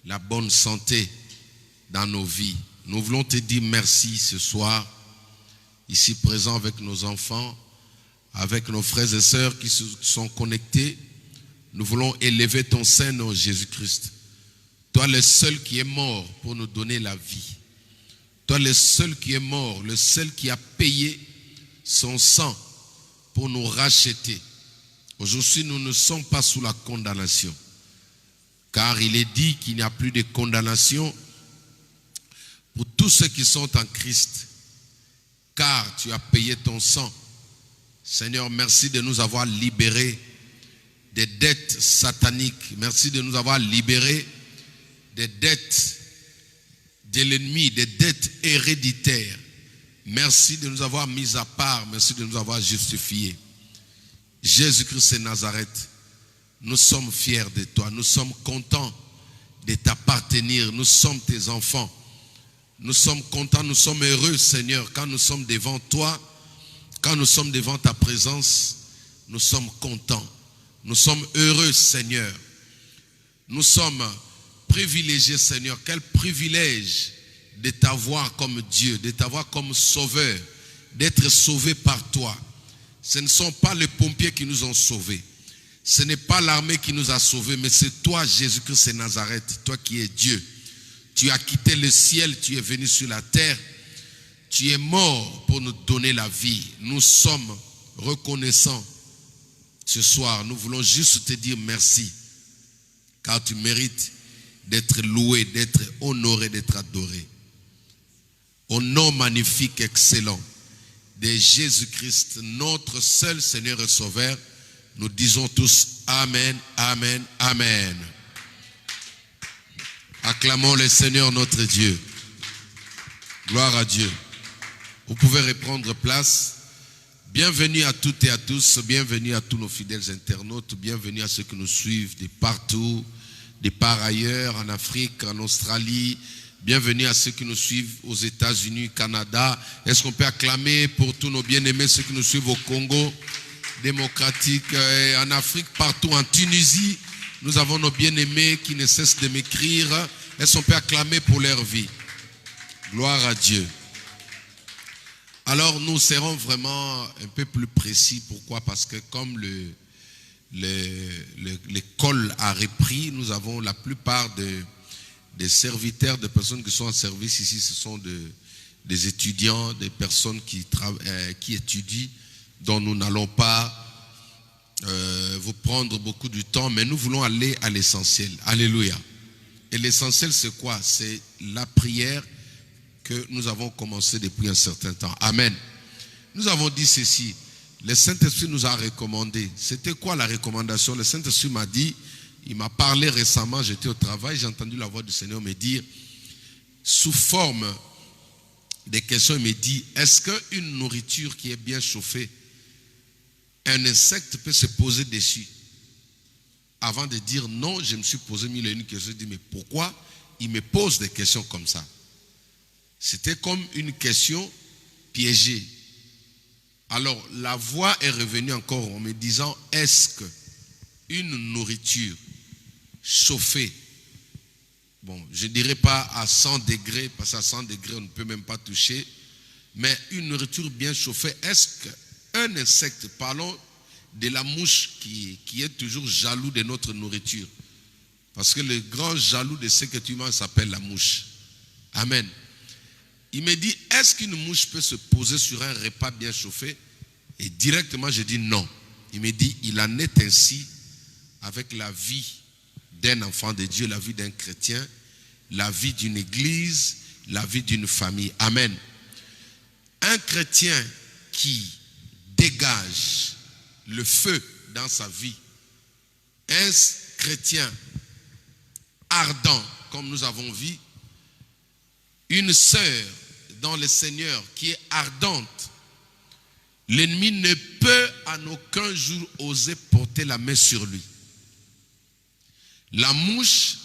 la bonne santé dans nos vies. Nous voulons te dire merci ce soir, ici présents avec nos enfants, avec nos frères et sœurs qui se sont connectés. Nous voulons élever ton Saint-Nom, Jésus-Christ. Toi, le seul qui est mort pour nous donner la vie. Toi, le seul qui est mort, le seul qui a payé son sang pour nous racheter. Aujourd'hui, nous ne sommes pas sous la condamnation. Car il est dit qu'il n'y a plus de condamnation pour tous ceux qui sont en Christ. Car tu as payé ton sang. Seigneur, merci de nous avoir libérés des dettes sataniques. Merci de nous avoir libérés des dettes de l'ennemi, des dettes héréditaires. Merci de nous avoir mis à part. Merci de nous avoir justifiés. Jésus-Christ de Nazareth, nous sommes fiers de toi. Nous sommes contents de t'appartenir. Nous sommes tes enfants. Nous sommes contents, nous sommes heureux, Seigneur, quand nous sommes devant toi, quand nous sommes devant ta présence, nous sommes contents. Nous sommes heureux, Seigneur. Nous sommes privilégiés, Seigneur. Quel privilège de t'avoir comme Dieu, de t'avoir comme sauveur, d'être sauvé par toi. Ce ne sont pas les pompiers qui nous ont sauvés. Ce n'est pas l'armée qui nous a sauvés, mais c'est toi, Jésus-Christ de Nazareth, toi qui es Dieu. Tu as quitté le ciel, tu es venu sur la terre. Tu es mort pour nous donner la vie. Nous sommes reconnaissants ce soir. Nous voulons juste te dire merci, car tu mérites d'être loué, d'être honoré, d'être adoré. Au nom magnifique, excellent de Jésus-Christ, notre seul Seigneur et Sauveur, nous disons tous Amen, Amen, Amen. Acclamons le Seigneur notre Dieu. Gloire à Dieu. Vous pouvez reprendre place. Bienvenue à toutes et à tous. Bienvenue à tous nos fidèles internautes. Bienvenue à ceux qui nous suivent de partout, de par ailleurs, en Afrique, en Australie. Bienvenue à ceux qui nous suivent aux États-Unis, Canada. Est-ce qu'on peut acclamer pour tous nos bien-aimés, ceux qui nous suivent au Congo démocratique, en Afrique, partout, en Tunisie. Nous avons nos bien-aimés qui ne cessent de m'écrire. Est-ce qu'on peut acclamer pour leur vie? Gloire à Dieu. Alors nous serons vraiment un peu plus précis. Pourquoi? Parce que comme l'école a repris, nous avons la plupart des serviteurs, des personnes qui sont en service ici, ce sont des étudiants, des personnes qui étudient, dont nous n'allons pas vous prendre beaucoup du temps, mais nous voulons aller à l'essentiel. Alléluia. Et l'essentiel, c'est quoi? C'est la prière que nous avons commencé depuis un certain temps. Amen. Nous avons dit ceci. Le Saint-Esprit nous a recommandé. C'était quoi la recommandation? Le Saint-Esprit m'a dit, il m'a parlé récemment, j'étais au travail, j'ai entendu la voix du Seigneur me dire, sous forme de questions, il me dit, est-ce qu'une nourriture qui est bien chauffée, un insecte peut se poser dessus? Avant de dire non, je me suis posé mille et une questions. Je dis, mais pourquoi il me pose des questions comme ça? C'était comme une question piégée. Alors, la voix est revenue encore en me disant, est-ce qu'une nourriture chauffée, bon, je ne dirais pas à 100 degrés, parce qu'à 100 degrés, on ne peut même pas toucher, mais une nourriture bien chauffée, est-ce qu'un insecte, parlons de la mouche qui est toujours jaloux de notre nourriture, parce que le grand jaloux de ce que tu manges s'appelle la mouche. Amen. Il me dit, est-ce qu'une mouche peut se poser sur un repas bien chauffé? Et directement, je dis non. Il me dit, il en est ainsi avec la vie d'un enfant de Dieu, la vie d'un chrétien, la vie d'une église, la vie d'une famille. Amen. Un chrétien qui dégage le feu dans sa vie, un chrétien ardent, comme nous avons vu, une sœur dans le Seigneur qui est ardente, l'ennemi ne peut en aucun jour oser porter la main sur lui. La mouche,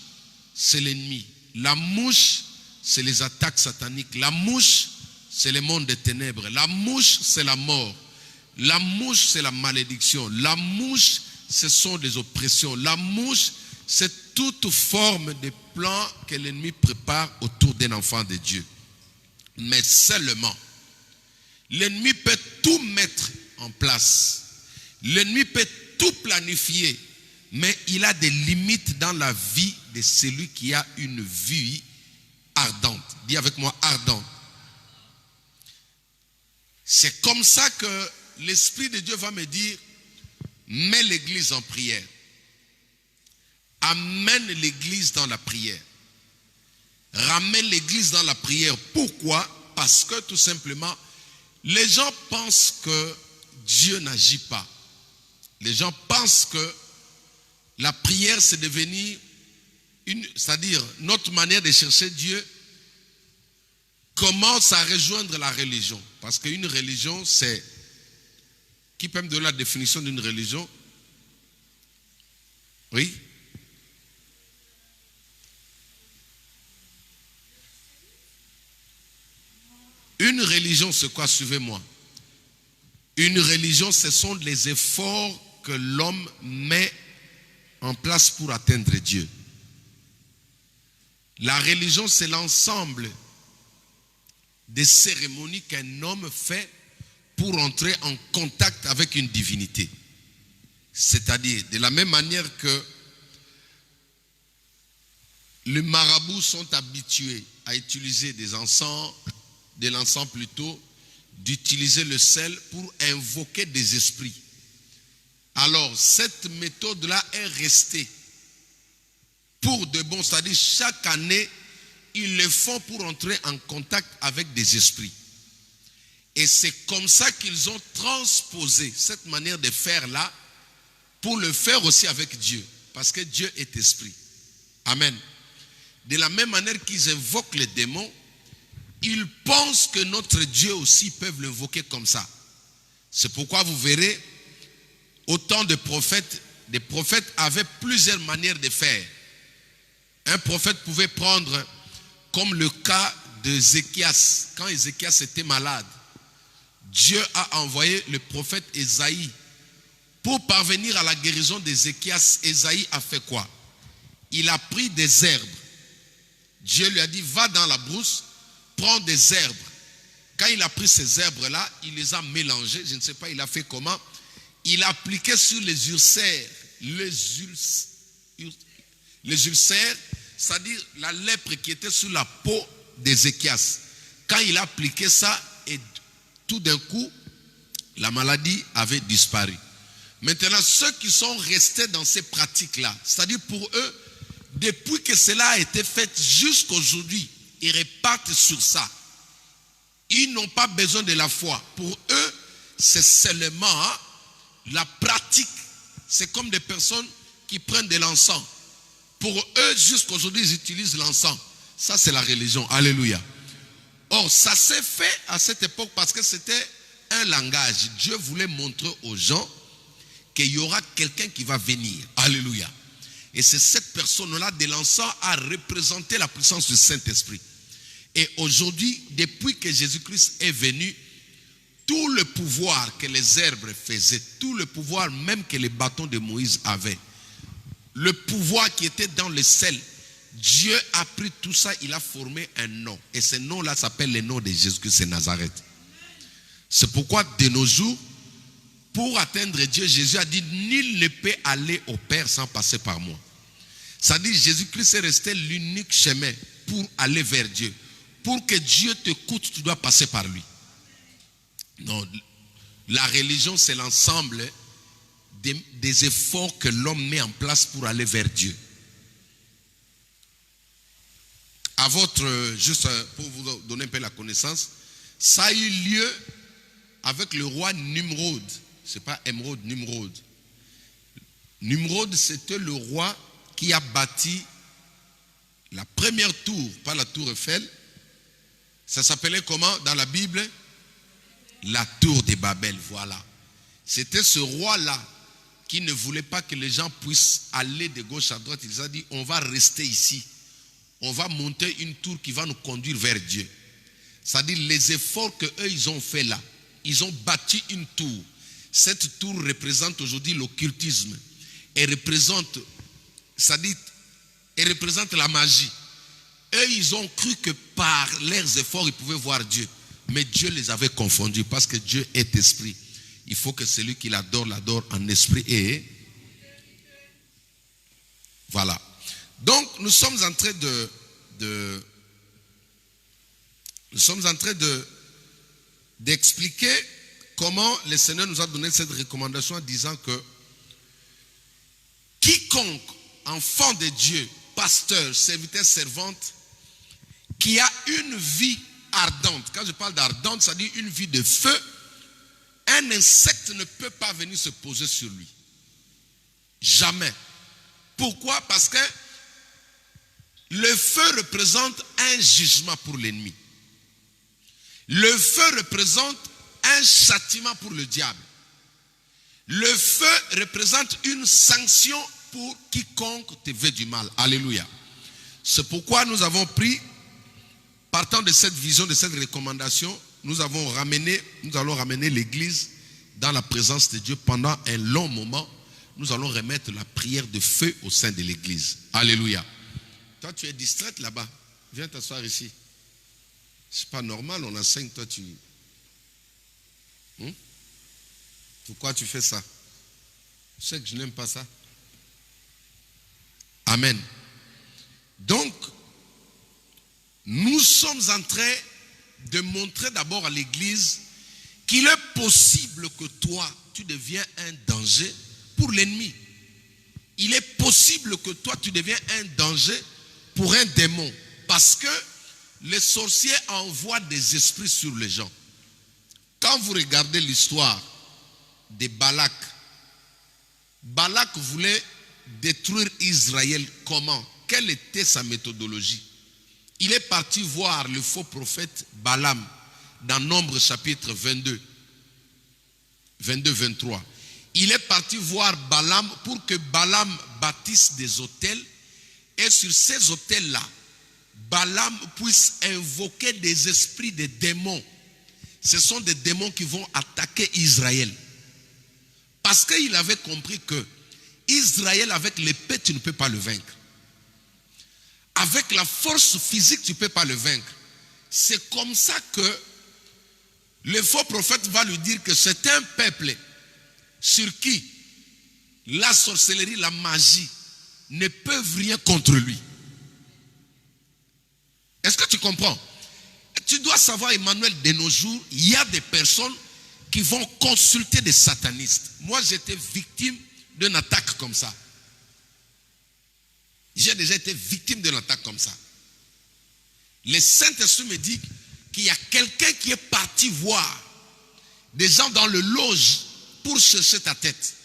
c'est l'ennemi. La mouche, c'est les attaques sataniques. La mouche, c'est le monde des ténèbres. La mouche, c'est la mort. La mouche, c'est la malédiction. La mouche, ce sont des oppressions. La mouche, c'est toute forme de plan que l'ennemi prépare autour d'un enfant de Dieu. Mais seulement, l'ennemi peut tout mettre en place. L'ennemi peut tout planifier, mais il a des limites dans la vie de celui qui a une vie ardente. Dis avec moi, ardente. C'est comme ça que l'Esprit de Dieu va me dire, mets l'église en prière. Amène l'église dans la prière. Ramène l'église dans la prière. Pourquoi? Parce que tout simplement, les gens pensent que Dieu n'agit pas. Les gens pensent que la prière c'est devenu c'est-à-dire notre manière de chercher Dieu commence à rejoindre la religion. Parce qu'une religion c'est... Qui peut me donner la définition d'une religion? Oui? Une religion, c'est quoi? Suivez-moi. Une religion, ce sont les efforts que l'homme met en place pour atteindre Dieu. La religion, c'est l'ensemble des cérémonies qu'un homme fait pour entrer en contact avec une divinité. C'est-à-dire, de la même manière que les marabouts sont habitués à utiliser des encens, de l'encens plutôt, d'utiliser le sel pour invoquer des esprits. Alors, cette méthode-là est restée pour de bon, c'est-à-dire chaque année, ils le font pour entrer en contact avec des esprits. Et c'est comme ça qu'ils ont transposé cette manière de faire-là pour le faire aussi avec Dieu. Parce que Dieu est esprit. Amen. De la même manière qu'ils invoquent les démons, ils pensent que notre Dieu aussi peuvent l'invoquer comme ça. C'est pourquoi vous verrez, autant de prophètes avaient plusieurs manières de faire. Un prophète pouvait prendre, comme le cas d'Ézéchias, quand Ézéchias était malade, Dieu a envoyé le prophète Ésaïe. Pour parvenir à la guérison d'Ézéchias, Ésaïe a fait quoi? Il a pris des herbes. Dieu lui a dit, va dans la brousse, prends des herbes. Quand il a pris ces herbes-là, il les a mélangées. Je ne sais pas, il a fait comment. Il a appliqué sur les ulcères. Les ulcères, c'est-à-dire la lèpre qui était sur la peau d'Ézéchias. Quand il a appliqué ça, et tout d'un coup, la maladie avait disparu. Maintenant, ceux qui sont restés dans ces pratiques-là, c'est-à-dire pour eux, depuis que cela a été fait jusqu'aujourd'hui, ils repartent sur ça. Ils n'ont pas besoin de la foi. Pour eux, c'est seulement la pratique. C'est comme des personnes qui prennent de l'encens. Pour eux, jusqu'aujourd'hui, ils utilisent l'encens. Ça, c'est la religion. Alléluia. Or, ça s'est fait à cette époque parce que c'était un langage. Dieu voulait montrer aux gens qu'il y aura quelqu'un qui va venir. Alléluia. Et c'est cette personne-là de l'encens a représenté la puissance du Saint-Esprit. Et aujourd'hui, depuis que Jésus-Christ est venu, tout le pouvoir que les herbes faisaient, tout le pouvoir même que les bâtons de Moïse avaient, le pouvoir qui était dans le sel, Dieu a pris tout ça, il a formé un nom. Et ce nom-là s'appelle le nom de Jésus-Christ de Nazareth. C'est pourquoi de nos jours, pour atteindre Dieu, Jésus a dit, nul ne peut aller au Père sans passer par moi. Ça dit, Jésus-Christ est resté l'unique chemin pour aller vers Dieu. Pour que Dieu t'écoute, tu dois passer par lui. Non, la religion, c'est l'ensemble des efforts que l'homme met en place pour aller vers Dieu. Juste pour vous donner un peu la connaissance, ça a eu lieu avec le roi Nimrod. Ce n'est pas Émeraude, Nimrod. Nimrod, c'était le roi qui a bâti la première tour, pas la tour Eiffel. Ça s'appelait comment dans la Bible? La tour de Babel, voilà. C'était ce roi-là qui ne voulait pas que les gens puissent aller de gauche à droite. Il a dit, on va rester ici. On va monter une tour qui va nous conduire vers Dieu. C'est-à-dire les efforts qu'eux, ils ont fait là. Ils ont bâti une tour. Cette tour représente aujourd'hui l'occultisme. Elle représente, c'est-à-dire et représente la magie. Eux, ils ont cru que par leurs efforts, ils pouvaient voir Dieu. Mais Dieu les avait confondus parce que Dieu est esprit. Il faut que celui qui l'adore en esprit et... Voilà. Donc, nous sommes en train d'expliquer comment le Seigneur nous a donné cette recommandation en disant que quiconque, enfant de Dieu, pasteur, serviteur, servante, qui a une vie ardente, quand je parle d'ardente, ça dit une vie de feu, un insecte ne peut pas venir se poser sur lui. Jamais. Pourquoi? Parce que le feu représente un jugement pour l'ennemi. Le feu représente un châtiment pour le diable. Le feu représente une sanction pour quiconque te veut du mal. Alléluia. C'est pourquoi nous avons pris, partant de cette vision, de cette recommandation, nous allons ramener l'église dans la présence de Dieu pendant un long moment. Nous allons remettre la prière de feu au sein de l'église. Alléluia. Toi, tu es distraite là-bas. Viens t'asseoir ici. C'est pas normal, on enseigne, toi tu... Pourquoi tu fais ça? Tu sais que je n'aime pas ça. Amen. Donc, nous sommes en train de montrer d'abord à l'église qu'il est possible que toi, tu deviens un danger pour l'ennemi. Il est possible que toi, tu deviens un danger pour un démon. Parce que les sorciers envoient des esprits sur les gens. Quand vous regardez l'histoire de Balak, Balak voulait détruire Israël comment? Quelle était sa méthodologie? Il est parti voir le faux prophète Balaam dans Nombre chapitre 22-23. Il est parti voir Balaam pour que Balaam bâtisse des autels et sur ces autels-là, Balaam puisse invoquer des esprits de démons. Ce sont des démons qui vont attaquer Israël. Parce qu'il avait compris que Israël, avec l'épée, tu ne peux pas le vaincre. Avec la force physique, tu ne peux pas le vaincre. C'est comme ça que le faux prophète va lui dire que c'est un peuple sur qui la sorcellerie, la magie ne peuvent rien contre lui. Est-ce que tu comprends? Tu dois savoir, Emmanuel, de nos jours, il y a des personnes qui vont consulter des satanistes. Moi, j'étais victime d'une attaque comme ça. J'ai déjà été victime d'une attaque comme ça. Le Saint-Esprit me dit qu'il y a quelqu'un qui est parti voir des gens dans le loge pour chercher ta tête.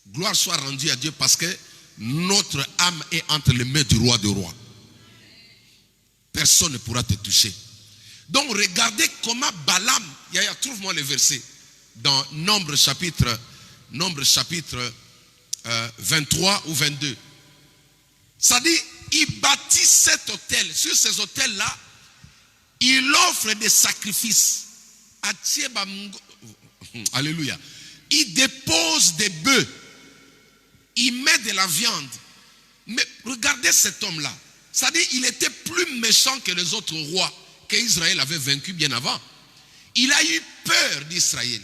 Gloire soit rendue à Dieu parce que notre âme est entre les mains du roi des rois. Personne ne pourra te toucher. Donc regardez comment Balaam, trouve-moi le verset, dans Nombre chapitre 23 ou 22. Ça dit, il bâtit cet hôtel. Sur ces hôtels-là, il offre des sacrifices. Alléluia. Il dépose des bœufs. Il met de la viande. Mais regardez cet homme-là. Ça dit, il était plus méchant que les autres rois qu'Israël avait vaincu bien avant. Il a eu peur d'Israël.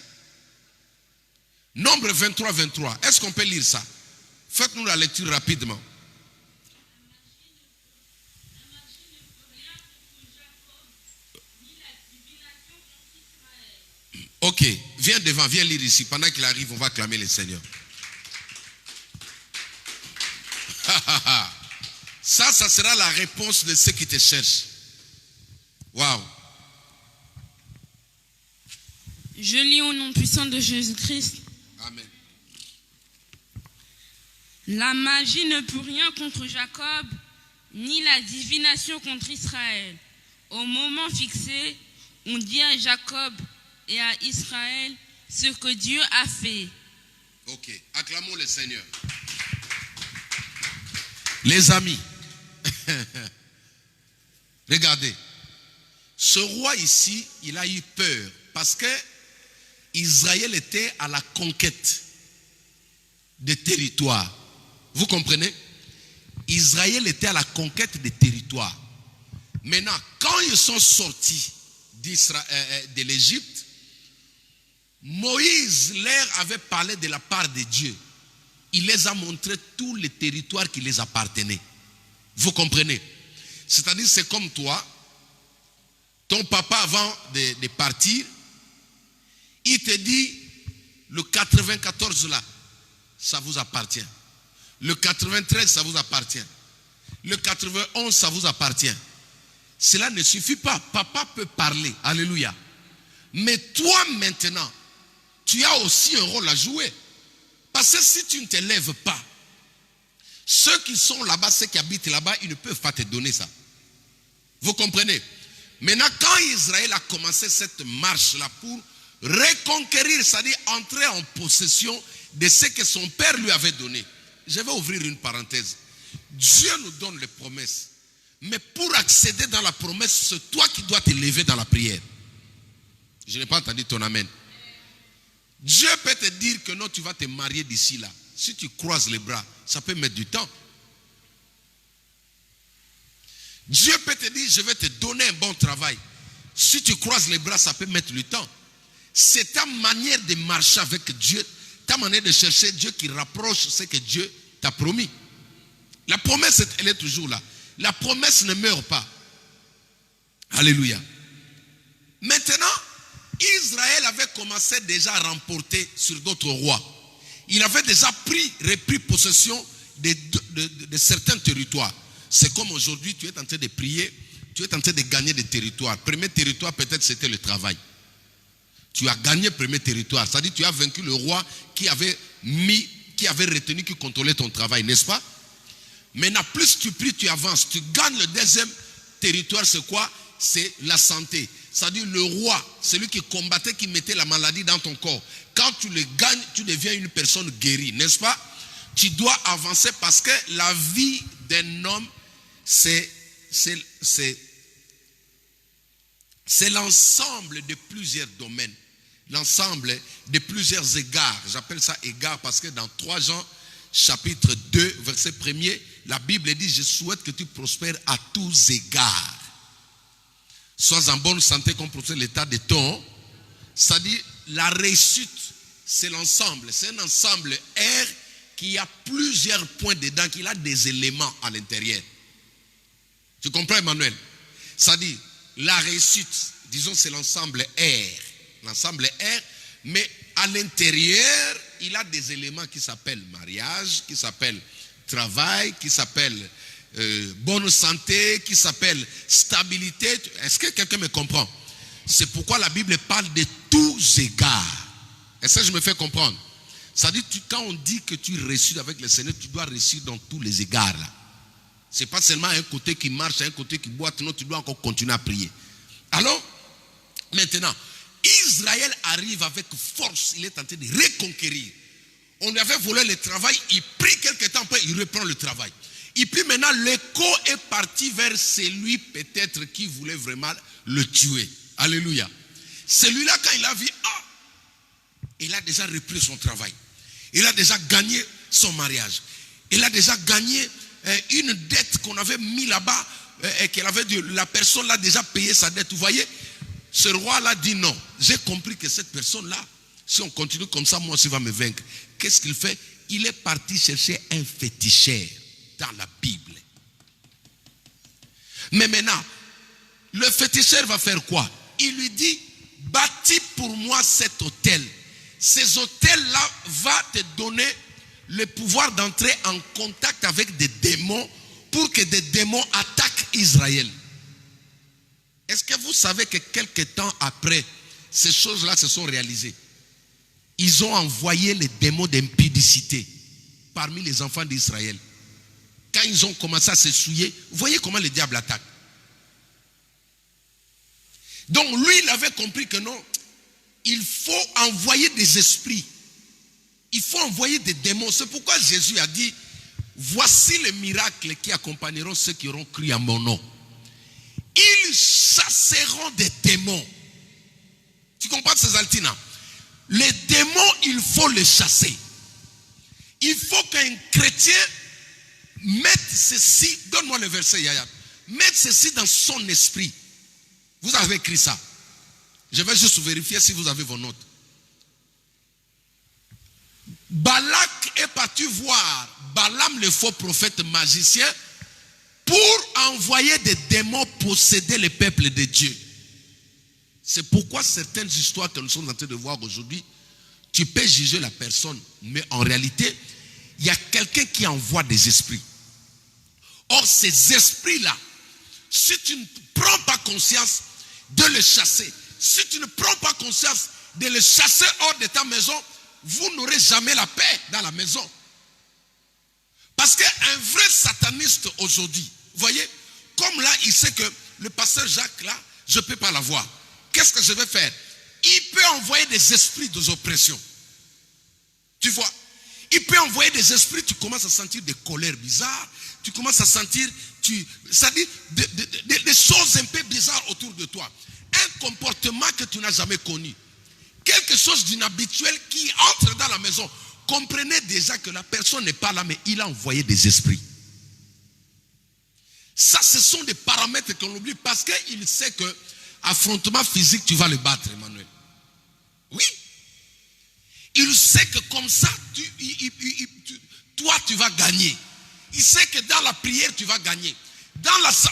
Nombre 23. Est-ce qu'on peut lire ça? Faites-nous la lecture rapidement. Ok, viens devant, viens lire ici. Pendant qu'il arrive, on va clamer le Seigneur. Ça sera la réponse de ceux qui te cherchent. Waouh. Je lis au nom puissant de Jésus-Christ. Amen. La magie ne peut rien contre Jacob, ni la divination contre Israël. Au moment fixé, on dit à Jacob et à Israël ce que Dieu a fait. Ok, acclamons le Seigneur. Les amis, regardez, ce roi ici, il a eu peur parce que Israël était à la conquête des territoires. Vous comprenez? Israël était à la conquête des territoires. Maintenant, quand ils sont sortis de l'Égypte, Moïse leur avait parlé de la part de Dieu. Il les a montré tous les territoires qui les appartenaient. Vous comprenez? C'est-à-dire, c'est comme toi, ton papa avant de partir, il te dit, le 94 là, ça vous appartient. Le 93, ça vous appartient. Le 91, ça vous appartient. Cela ne suffit pas. Papa peut parler. Alléluia. Mais toi maintenant, tu as aussi un rôle à jouer. Parce que si tu ne te lèves pas, ceux qui sont là-bas, ceux qui habitent là-bas, ils ne peuvent pas te donner ça. Vous comprenez? Maintenant, quand Israël a commencé cette marche-là pour reconquérir, c'est-à-dire entrer en possession de ce que son père lui avait donné. Je vais ouvrir une parenthèse. Dieu nous donne les promesses. Mais pour accéder dans la promesse, c'est toi qui dois te lever dans la prière. Je n'ai pas entendu ton amen. Dieu peut te dire que non, tu vas te marier d'ici là. Si tu croises les bras, ça peut mettre du temps. Dieu peut te dire, je vais te donner un bon travail. Si tu croises les bras, ça peut mettre du temps. C'est ta manière de marcher avec Dieu, ta manière de chercher Dieu qui rapproche ce que Dieu t'a promis. La promesse, elle est toujours là. La promesse ne meurt pas. Alléluia. Maintenant, Israël avait commencé déjà à remporter sur d'autres rois. Il avait déjà repris possession de certains territoires. C'est comme aujourd'hui, tu es en train de prier, tu es en train de gagner des territoires. Premier territoire, peut-être c'était le travail. Tu as gagné le premier territoire. C'est-à-dire tu as vaincu le roi qui avait retenu, qui contrôlait ton travail, n'est-ce pas? Maintenant, plus tu pries, tu avances. Tu gagnes le deuxième territoire, c'est quoi? C'est la santé. C'est-à-dire le roi, celui qui combattait, qui mettait la maladie dans ton corps. Quand tu le gagnes, tu deviens une personne guérie, n'est-ce pas? Tu dois avancer parce que la vie d'un homme, c'est l'ensemble de plusieurs domaines. L'ensemble de plusieurs égards. J'appelle ça égard parce que dans 3 Jean, chapitre 2, verset 1er, la Bible dit, je souhaite que tu prospères à tous égards. Sois en bonne santé comme prospère l'état de ton. C'est-à-dire, la réussite, c'est l'ensemble. C'est un ensemble R qui a plusieurs points dedans, qui a des éléments à l'intérieur. Tu comprends, Emmanuel? C'est-à-dire, la réussite, disons, c'est l'ensemble R. L'ensemble R, mais à l'intérieur, il a des éléments qui s'appellent mariage, qui s'appellent travail, qui s'appellent bonne santé, qui s'appellent stabilité. Est-ce que quelqu'un me comprend? C'est pourquoi la Bible parle de tous égards. Est-ce que je me fais comprendre? C'est-à-dire, quand on dit que tu réussis avec le Seigneur, tu dois réussir dans tous les égards là. Ce n'est pas seulement un côté qui marche, un côté qui boite, non, tu dois encore continuer à prier. Alors, maintenant, Israël arrive avec force, il est tenté de reconquérir. On lui avait volé le travail, il prie quelque temps après, il reprend le travail. Et puis maintenant, l'écho est parti vers celui peut-être qui voulait vraiment le tuer. Alléluia. Celui-là, quand il a vu, il a déjà repris son travail. Il a déjà gagné son mariage. Il a déjà gagné une dette qu'on avait mis là-bas, qu'elle avait dit, la personne l'a déjà payé sa dette. Vous voyez, ce roi-là dit non. J'ai compris que cette personne-là, si on continue comme ça, moi aussi va me vaincre. Qu'est-ce qu'il fait? Il est parti chercher un féticheur dans la Bible. Mais maintenant, le féticheur va faire quoi? Il lui dit, bâtis pour moi cet hôtel. Ces hôtels-là vont te donner le pouvoir d'entrer en contact avec des démons pour que des démons attaquent Israël. Est-ce que vous savez que quelques temps après, ces choses-là se sont réalisées? Ils ont envoyé les démons d'impudicité parmi les enfants d'Israël. Quand ils ont commencé à se souiller, vous voyez comment le diable attaque. Donc lui, il avait compris que non, il faut envoyer des esprits. Il faut envoyer des démons. C'est pourquoi Jésus a dit, voici les miracles qui accompagneront ceux qui auront cru à mon nom. Ils chasseront des démons. Tu comprends ces Altina? Les démons, il faut les chasser. Il faut qu'un chrétien mettre ceci, donne-moi le verset, Yaya. Mettre ceci dans son esprit. Vous avez écrit ça. Je vais juste vérifier si vous avez vos notes. Balak est parti voir Balaam, le faux prophète magicien, pour envoyer des démons posséder les peuples de Dieu. C'est pourquoi certaines histoires que nous sommes en train de voir aujourd'hui, tu peux juger la personne, mais en réalité, il y a quelqu'un qui envoie des esprits. Or, ces esprits-là, si tu ne prends pas conscience de les chasser, si tu ne prends pas conscience de les chasser hors de ta maison, vous n'aurez jamais la paix dans la maison. Parce qu'un vrai sataniste aujourd'hui, vous voyez, comme là, il sait que le pasteur Jacques, là, je ne peux pas l'avoir. Qu'est-ce que je vais faire? Il peut envoyer des esprits d'oppression. Tu vois? Il peut envoyer des esprits, tu commences à sentir des colères bizarres, tu commences à sentir, c'est-à-dire des choses un peu bizarres autour de toi. Un comportement que tu n'as jamais connu. Quelque chose d'inhabituel qui entre dans la maison. Comprenez déjà que la personne n'est pas là, mais il a envoyé des esprits. Ça, ce sont des paramètres qu'on oublie parce qu'il sait que affrontement physique, tu vas le battre, Emmanuel. Oui. Il sait que comme ça, toi, tu vas gagner. Il sait que dans la prière, tu vas gagner.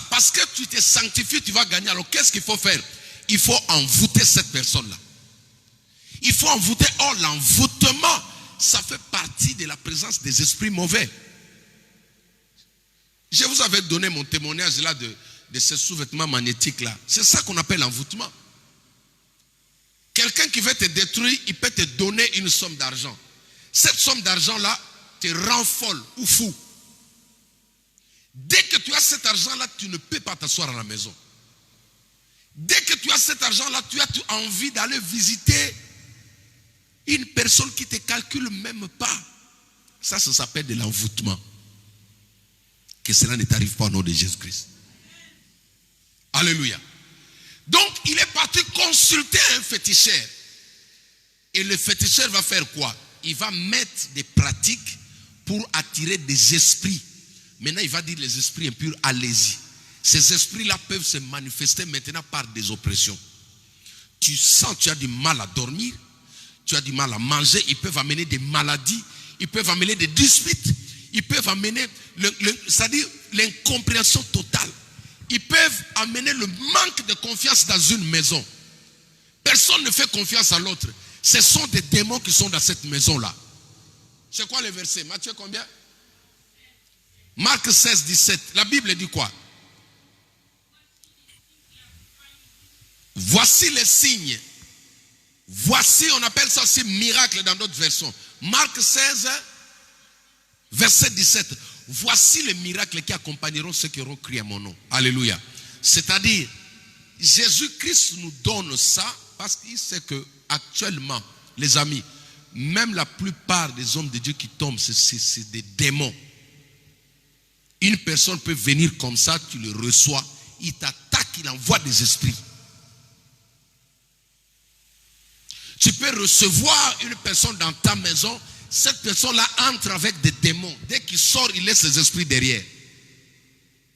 Parce que tu te sanctifies, tu vas gagner. Alors, qu'est-ce qu'il faut faire? Il faut envoûter cette personne-là. Il faut envoûter. Or, l'envoûtement, ça fait partie de la présence des esprits mauvais. Je vous avais donné mon témoignage là de ces sous-vêtements magnétiques là. C'est ça qu'on appelle l'envoûtement. Quelqu'un qui veut te détruire, il peut te donner une somme d'argent. Cette somme d'argent là te rend folle ou fou. Dès que tu as cet argent là, tu ne peux pas t'asseoir à la maison. Dès que tu as cet argent là, tu as envie d'aller visiter une personne qui ne te calcule même pas. Ça s'appelle de l'envoûtement. Que cela ne t'arrive pas au nom de Jésus-Christ. Alléluia. Donc, il est parti consulter un féticheur. Et le féticheur va faire quoi? Il va mettre des pratiques pour attirer des esprits. Maintenant, il va dire les esprits impurs, allez-y. Ces esprits-là peuvent se manifester maintenant par des oppressions. Tu sens, tu as du mal à dormir, tu as du mal à manger, ils peuvent amener des maladies, ils peuvent amener des disputes, ils peuvent amener, c'est-à-dire l'incompréhension totale. Ils peuvent amener le manque de confiance dans une maison. Personne ne fait confiance à l'autre. Ce sont des démons qui sont dans cette maison-là. C'est quoi le verset? Matthieu combien? Marc 16, 17. La Bible dit quoi? Voici les signes. Voici, on appelle ça aussi miracle dans d'autres versions. Marc 16, verset 17. Voici les miracles qui accompagneront ceux qui auront crié à mon nom. Alléluia. C'est-à-dire, Jésus-Christ nous donne ça parce qu'il sait que actuellement, les amis, même la plupart des hommes de Dieu qui tombent, c'est des démons. Une personne peut venir comme ça, tu le reçois, il t'attaque, il envoie des esprits. Tu peux recevoir une personne dans ta maison, cette personne-là entre avec des démons. Dès qu'il sort, il laisse les esprits derrière.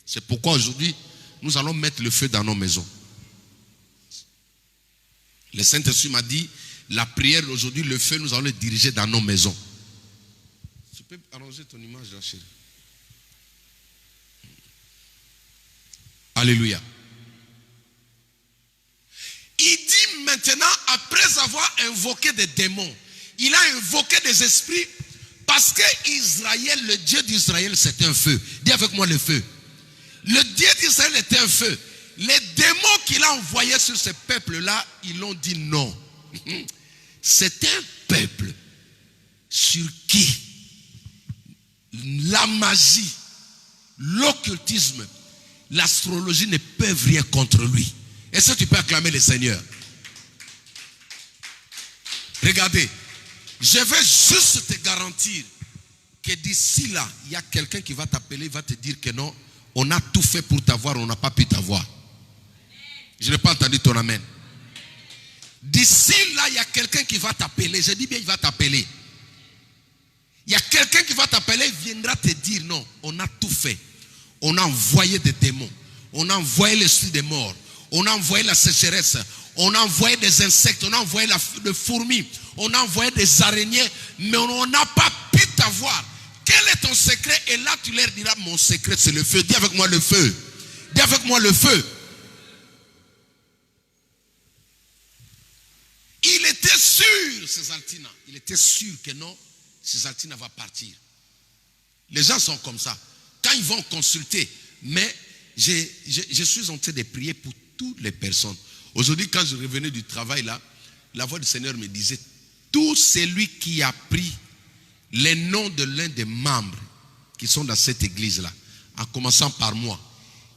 C'est pourquoi aujourd'hui, nous allons mettre le feu dans nos maisons. Le Saint-Esprit m'a dit, la prière aujourd'hui, le feu, nous allons le diriger dans nos maisons. Tu peux arranger ton image là, chérie. Alléluia. Il dit maintenant, après avoir invoqué des démons, il a invoqué des esprits parce que Israël, le Dieu d'Israël, c'est un feu. Dis avec moi le feu. Le Dieu d'Israël est un feu. Les démons qu'il a envoyés sur ce peuple-là, ils l'ont dit non. C'est un peuple sur qui la magie, l'occultisme, l'astrologie ne peuvent rien contre lui. Est-ce que tu peux acclamer le Seigneur? Regardez, je vais juste te garantir que d'ici là, il y a quelqu'un qui va t'appeler, il va te dire que non, on a tout fait pour t'avoir, on n'a pas pu t'avoir. Je n'ai pas entendu ton amen. D'ici là, il y a quelqu'un qui va t'appeler. Je dis bien, il va t'appeler. Il y a quelqu'un qui va t'appeler, il viendra te dire non, on a tout fait. On a envoyé des démons. On a envoyé l'esprit des morts. On a envoyé la sécheresse. On a envoyé des insectes. On a envoyé des fourmis. On a envoyé des araignées. Mais on n'a pas pu t'avoir. Quel est ton secret? Et là, tu leur diras, mon secret, c'est le feu. Dis avec moi le feu. Dis avec moi le feu. Il était sûr, Césaltina. Il était sûr que non, Césaltina va partir. Les gens sont comme ça. Quand ils vont consulter, mais je suis en train de prier pour toutes les personnes. Aujourd'hui, quand je revenais du travail là, la voix du Seigneur me disait, tout celui qui a pris les noms de l'un des membres qui sont dans cette église-là, en commençant par moi,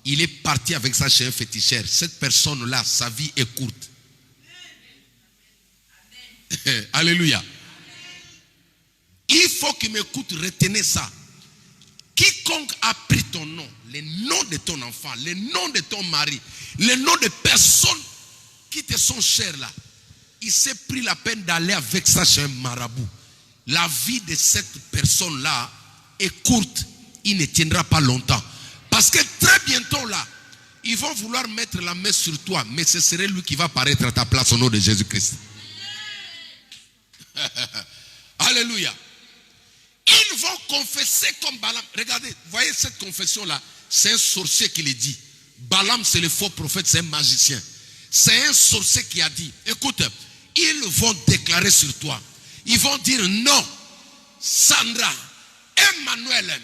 il est parti avec ça chez un féticheur. Cette personne-là, sa vie est courte. Alléluia. Il faut qu'il m'écoute, retenez ça. Quiconque a pris ton nom, les noms de ton enfant, les noms de ton mari, les noms de personnes qui te sont chères là, il s'est pris la peine d'aller avec ça chez un marabout. La vie de cette personne-là est courte. Il ne tiendra pas longtemps. Parce que très bientôt là, ils vont vouloir mettre la main sur toi, mais ce serait lui qui va apparaître à ta place au nom de Jésus-Christ. Alléluia. Ils vont confesser comme Balaam. Regardez, voyez cette confession-là. C'est un sorcier qui le dit. Balaam, c'est le faux prophète, c'est un magicien. C'est un sorcier qui a dit, écoute, ils vont déclarer sur toi. Ils vont dire non. Sandra, Emmanuel,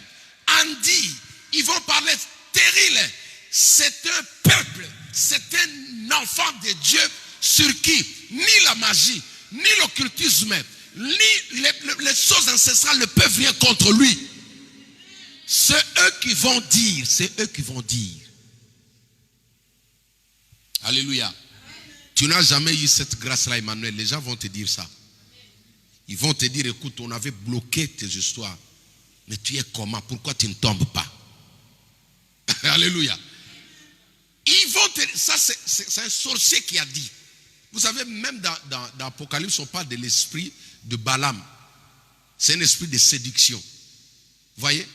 Andy, ils vont parler terrible. C'est un peuple, c'est un enfant de Dieu sur qui ni la magie, ni l'occultisme, ni les choses ancestrales ne peuvent rien contre lui. C'est eux qui vont dire, c'est eux qui vont dire. Alléluia. Tu n'as jamais eu cette grâce-là, Emmanuel. Les gens vont te dire ça. Ils vont te dire, écoute, on avait bloqué tes histoires. Mais tu es comment? Pourquoi tu ne tombes pas? Alléluia. Ils vont te dire, ça c'est un sorcier qui a dit. Vous savez, même dans l'Apocalypse, on parle de l'esprit de Balaam. C'est un esprit de séduction. Vous voyez?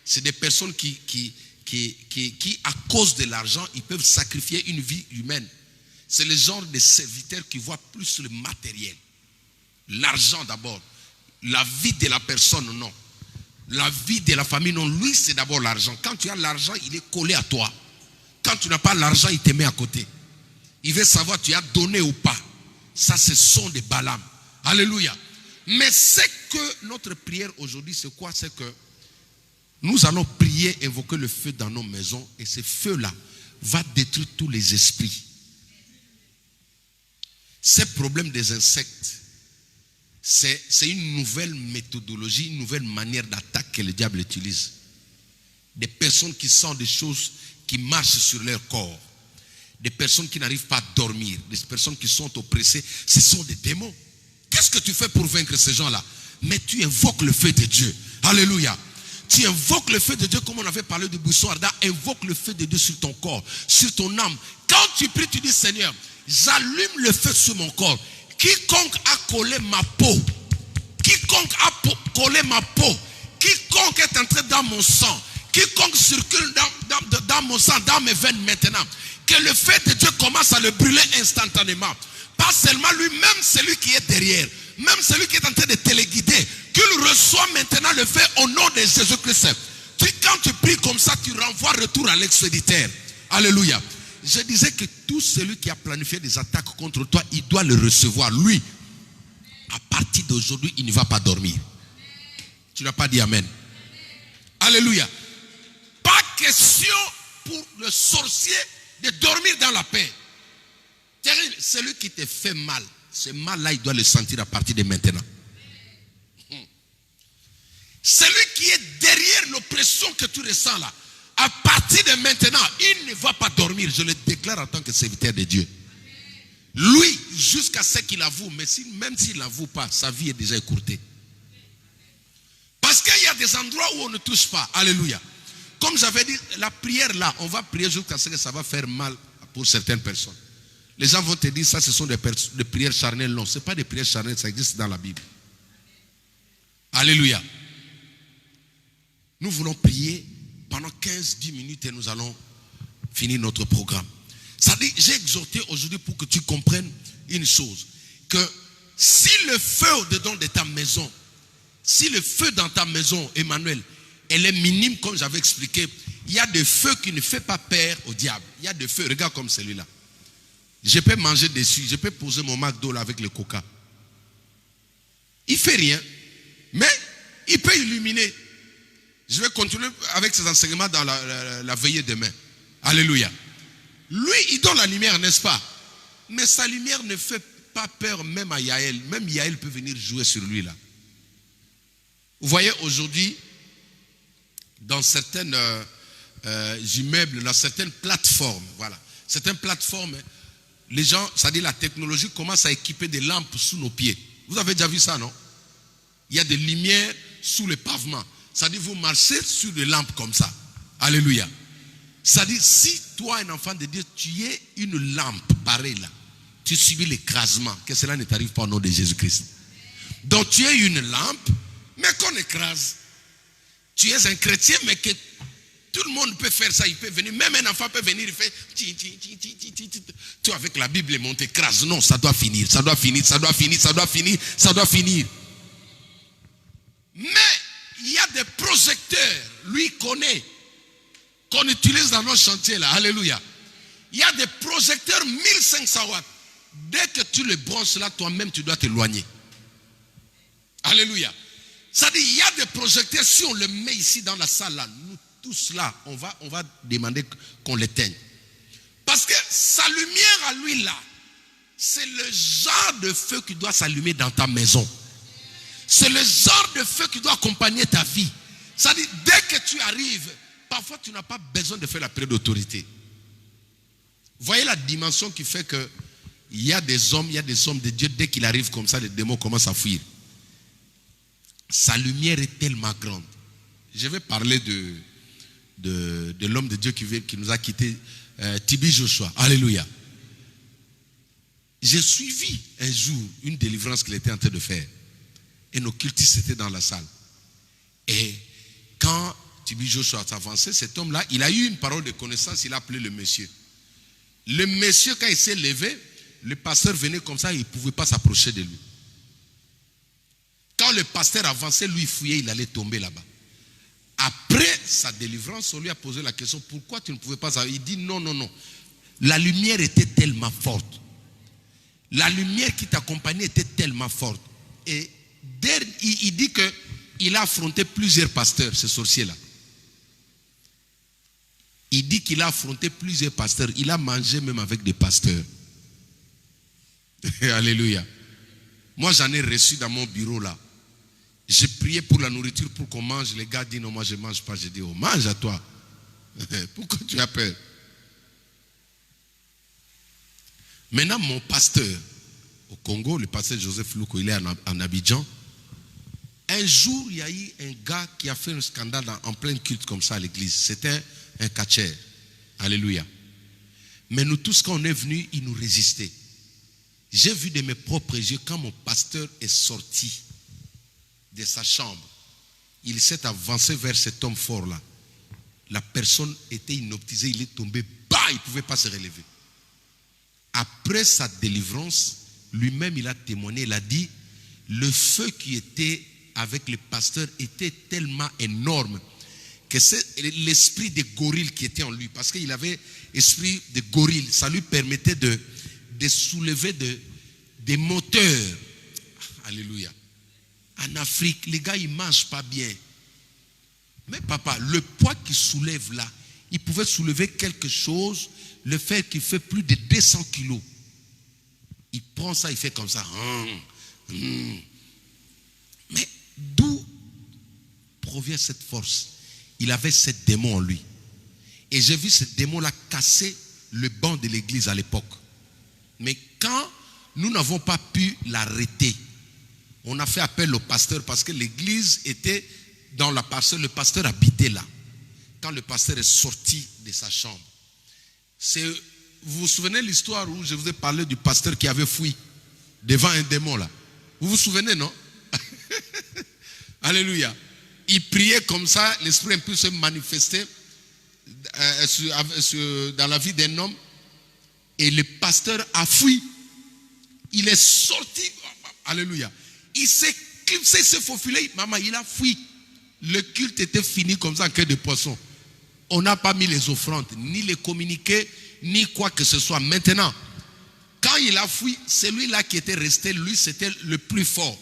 C'est des personnes qui, à cause de l'argent, ils peuvent sacrifier une vie humaine. C'est le genre de serviteurs qui voient plus le matériel. L'argent d'abord. La vie de la personne, non. La vie de la famille, non. Lui, c'est d'abord l'argent. Quand tu as l'argent, il est collé à toi. Quand tu n'as pas l'argent, il te met à côté. Il veut savoir tu as donné ou pas. Ça, ce sont des Balaam. Alléluia. Mais c'est que notre prière aujourd'hui, c'est quoi? C'est que nous allons prier, invoquer le feu dans nos maisons. Et ce feu-là va détruire tous les esprits. Ces problèmes des insectes, c'est une nouvelle méthodologie, une nouvelle manière d'attaque que le diable utilise. Des personnes qui sentent des choses qui marchent sur leur corps. Des personnes qui n'arrivent pas à dormir. Des personnes qui sont oppressées. Ce sont des démons. Qu'est-ce que tu fais pour vaincre ces gens-là? Mais tu invoques le feu de Dieu. Alléluia. Tu invoques le feu de Dieu comme on avait parlé du buisson ardent. Invoque le feu de Dieu sur ton corps, sur ton âme. Quand tu pries, tu dis Seigneur, j'allume le feu sur mon corps. Quiconque a collé ma peau, quiconque a collé ma peau, quiconque est entré dans mon sang, quiconque circule dans mon sang, dans mes veines maintenant, que le feu de Dieu commence à le brûler instantanément. Pas seulement lui, même celui qui est derrière, même celui qui est en train de téléguider, qu'il reçoit maintenant le feu au nom de Jésus-Christ. Quand tu pries comme ça, tu renvoies retour à l'expéditeur. Alléluia. Je disais que tout celui qui a planifié des attaques contre toi, il doit le recevoir. Lui, à partir d'aujourd'hui, il ne va pas dormir. Tu n'as pas dit amen. Alléluia. Pas question pour le sorcier de dormir dans la paix. Terrible. Celui qui te fait mal, ce mal-là, il doit le sentir à partir de maintenant. Celui qui est derrière l'oppression que tu ressens là, à partir de maintenant, il ne va pas dormir. Je le déclare en tant que serviteur de Dieu. Lui, jusqu'à ce qu'il avoue, mais même s'il n'avoue pas, sa vie est déjà écourtée. Parce qu'il y a des endroits où on ne touche pas. Alléluia. Comme j'avais dit, la prière là, on va prier jusqu'à ce que ça va faire mal pour certaines personnes. Les gens vont te dire, ça ce sont des prières charnelles. Non, ce n'est pas des prières charnelles, ça existe dans la Bible. Alléluia. Nous voulons prier pendant 15-10 minutes et nous allons finir notre programme. Ça dit, j'ai exhorté aujourd'hui pour que tu comprennes une chose. Que si le feu au-dedans de ta maison, si le feu dans ta maison, Emmanuel, elle est minime comme j'avais expliqué, il y a des feux qui ne font pas peur au diable. Il y a des feux, regarde comme celui-là. Je peux manger dessus, je peux poser mon McDo là avec le coca. Il ne fait rien, mais il peut illuminer. Je vais continuer avec ces enseignements dans la veillée demain. Alléluia. Lui, il donne la lumière, n'est-ce pas? Mais sa lumière ne fait pas peur même à Yaël. Même Yaël peut venir jouer sur lui là. Vous voyez aujourd'hui, dans certains immeubles, dans certaines plateformes, voilà. Certaines plateformes, les gens, c'est-à-dire la technologie commence à équiper des lampes sous nos pieds. Vous avez déjà vu ça, non? Il y a des lumières sous le pavement. C'est-à-dire vous marchez sur des lampes comme ça. Alléluia. C'est-à-dire si toi, un enfant de Dieu, tu es une lampe pareille là, tu subis l'écrasement, que cela ne t'arrive pas au nom de Jésus-Christ. Donc tu es une lampe, mais qu'on écrase. Tu es un chrétien, mais que tout le monde peut faire ça. Il peut venir, même un enfant peut venir, il fait tu avec la Bible, on t'écrase. Non, ça doit finir, ça doit finir, ça doit finir, ça doit finir, ça doit finir. Mais il y a des projecteurs, lui connaît, qu'on utilise dans nos chantiers là. Alléluia. Il y a des projecteurs 1500 watts. Dès que tu les branches là, toi-même tu dois t'éloigner. Alléluia. Ça dit, il y a des projecteurs, si on le met ici dans la salle là, nous tous là, on va demander qu'on l'éteigne. Parce que sa lumière à lui là, c'est le genre de feu qui doit s'allumer dans ta maison. C'est le genre de feu qui doit accompagner ta vie. Ça dit, dès que tu arrives, parfois tu n'as pas besoin de faire la prière d'autorité. Voyez la dimension qui fait que il y a des hommes de Dieu, dès qu'il arrive comme ça, les démons commencent à fuir. Sa lumière est tellement grande. Je vais parler de l'homme de Dieu qui nous a quittés, Tibi Joshua. Alléluia. J'ai suivi un jour une délivrance qu'il était en train de faire. Et nos cultistes étaient dans la salle. Et quand Tibi Joshua s'avançait, cet homme-là, il a eu une parole de connaissance, il a appelé le monsieur. Le monsieur, quand il s'est levé, le pasteur venait comme ça, il ne pouvait pas s'approcher de lui. Quand le pasteur avançait, lui il fouillait, il allait tomber là-bas. Après sa délivrance, on lui a posé la question, pourquoi tu ne pouvais pas savoir? Il dit non. La lumière était tellement forte. La lumière qui t'accompagnait était tellement forte. Et il dit qu'il a affronté plusieurs pasteurs, ce sorcier-là. Il dit qu'il a affronté plusieurs pasteurs. Il a mangé même avec des pasteurs. Alléluia. Moi, j'en ai reçu dans mon bureau là. J'ai prié pour la nourriture pour qu'on mange. Les gars disent non, moi je ne mange pas. J'ai dit, oh, mange à toi. Pourquoi tu as peur? Maintenant, mon pasteur au Congo, le pasteur Joseph Louko, il est en Abidjan. Un jour, il y a eu un gars qui a fait un scandale en plein culte comme ça à l'église. C'était un catcheur. Alléluia. Mais nous tous, quand on est venus, il nous résistait. J'ai vu de mes propres yeux quand mon pasteur est sorti de sa chambre. Il s'est avancé vers cet homme fort-là. La personne était inoptisée, il est tombé bas, il ne pouvait pas se relever. Après sa délivrance, lui-même il a témoigné, il a dit, le feu qui était avec le pasteur était tellement énorme que c'est l'esprit de gorille qui était en lui, parce qu'il avait esprit de gorille, ça lui permettait de soulever des moteurs. Alléluia. En Afrique, les gars, ils ne mangent pas bien. Mais papa, le poids qu'il soulève là, il pouvait soulever quelque chose, le fer qui fait plus de 200 kilos. Il prend ça, il fait comme ça. Mais d'où provient cette force? Il avait ce démon en lui. Et j'ai vu ce démon-là casser le banc de l'église à l'époque. Mais quand nous n'avons pas pu l'arrêter, on a fait appel au pasteur parce que l'église était dans la parcelle, le pasteur habitait là. Quand le pasteur est sorti de sa chambre, vous vous souvenez de l'histoire où je vous ai parlé du pasteur qui avait fui devant un démon là? Vous vous souvenez, non? Alléluia. Il priait comme ça, l'esprit impur se manifestait dans la vie d'un homme. Et le pasteur a fui. Il est sorti. Alléluia. Il s'est clipsé, il s'est faufilé. Maman, il a fui. Le culte était fini comme ça en queue de poisson. On n'a pas mis les offrandes, ni les communiqués, ni quoi que ce soit. Maintenant, quand il a fui, celui-là qui était resté, lui, c'était le plus fort.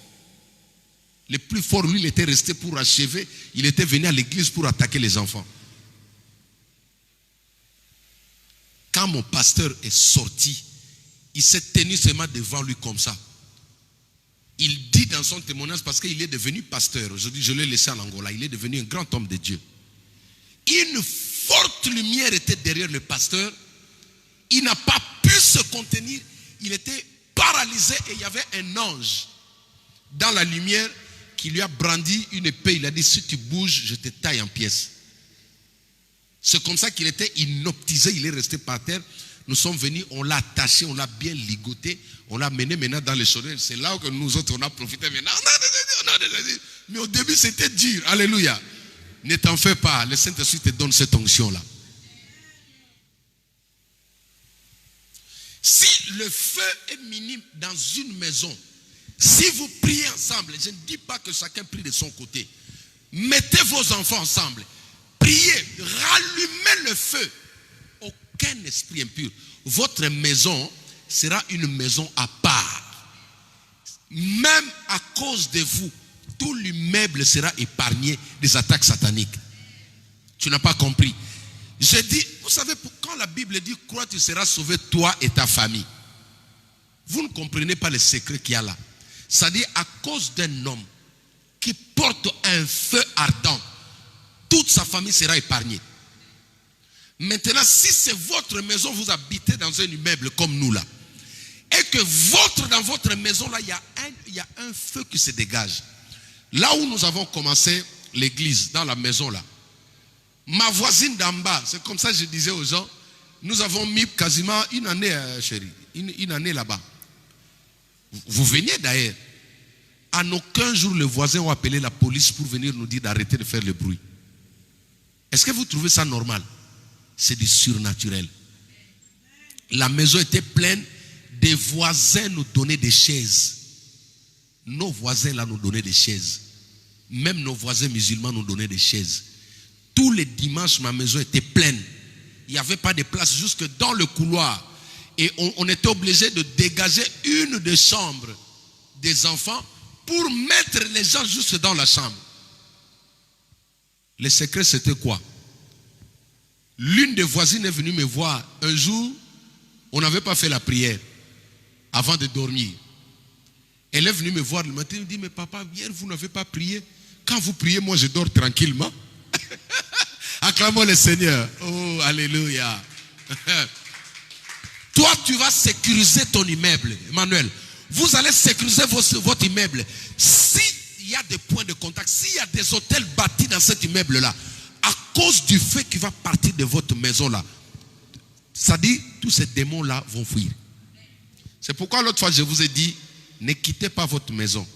Le plus fort, lui, il était resté pour achever. Il était venu à l'église pour attaquer les enfants. Quand mon pasteur est sorti, il s'est tenu seulement devant lui comme ça. Il dit dans son témoignage, parce qu'il est devenu pasteur, aujourd'hui je l'ai laissé en Angola, il est devenu un grand homme de Dieu. Une forte lumière était derrière le pasteur. Il n'a pas pu se contenir. Il était paralysé et il y avait un ange dans la lumière qui lui a brandi une épée. Il a dit, si tu bouges, je te taille en pièces. C'est comme ça qu'il était inoptisé. Il est resté par terre. Nous sommes venus, on l'a attaché, on l'a bien ligoté. On l'a mené maintenant dans les chaudières. C'est là que nous autres, on a profité maintenant. Mais au début, c'était dur. Alléluia. Ne t'en fais pas. Le Saint-Esprit te donne cette onction-là. Si le feu est minime dans une maison, si vous priez ensemble, je ne dis pas que chacun prie de son côté. Mettez vos enfants ensemble. Priez, rallumez le feu. Aucun esprit impur. Votre maison sera une maison à part. Même à cause de vous, tout l'immeuble sera épargné des attaques sataniques. Tu n'as pas compris. Je dis, vous savez, quand la Bible dit crois, tu seras sauvé, toi et ta famille. Vous ne comprenez pas le secret qu'il y a là. C'est-à-dire, à cause d'un homme qui porte un feu ardent, toute sa famille sera épargnée. Maintenant, si c'est votre maison, vous habitez dans un immeuble comme nous là, et que dans votre maison là, il y a un feu qui se dégage. Là où nous avons commencé l'église, dans la maison là, ma voisine d'en bas, c'est comme ça que je disais aux gens, nous avons mis quasiment une année, chérie, une année là-bas. Vous veniez d'ailleurs. En aucun jour, les voisins ont appelé la police pour venir nous dire d'arrêter de faire le bruit. Est-ce que vous trouvez ça normal? C'est du surnaturel. La maison était pleine, des voisins nous donnaient des chaises. Nos voisins là nous donnaient des chaises. Même nos voisins musulmans nous donnaient des chaises. Tous les dimanches, ma maison était pleine. Il n'y avait pas de place jusque dans le couloir. Et on était obligé de dégager une des chambres des enfants pour mettre les gens juste dans la chambre. Le secret, c'était quoi? L'une des voisines est venue me voir. Un jour, on n'avait pas fait la prière avant de dormir. Elle est venue me voir le matin. Elle me dit, mais papa, hier, vous n'avez pas prié. Quand vous priez, moi, je dors tranquillement. Acclamons le Seigneur. Oh, alléluia. Toi, tu vas sécuriser ton immeuble, Emmanuel. Vous allez sécuriser votre immeuble. S'il y a des points de contact, s'il y a des hôtels bâtis dans cet immeuble-là, à cause du feu qui va partir de votre maison-là, ça dit, tous ces démons-là vont fuir. C'est pourquoi l'autre fois, je vous ai dit, ne quittez pas votre maison.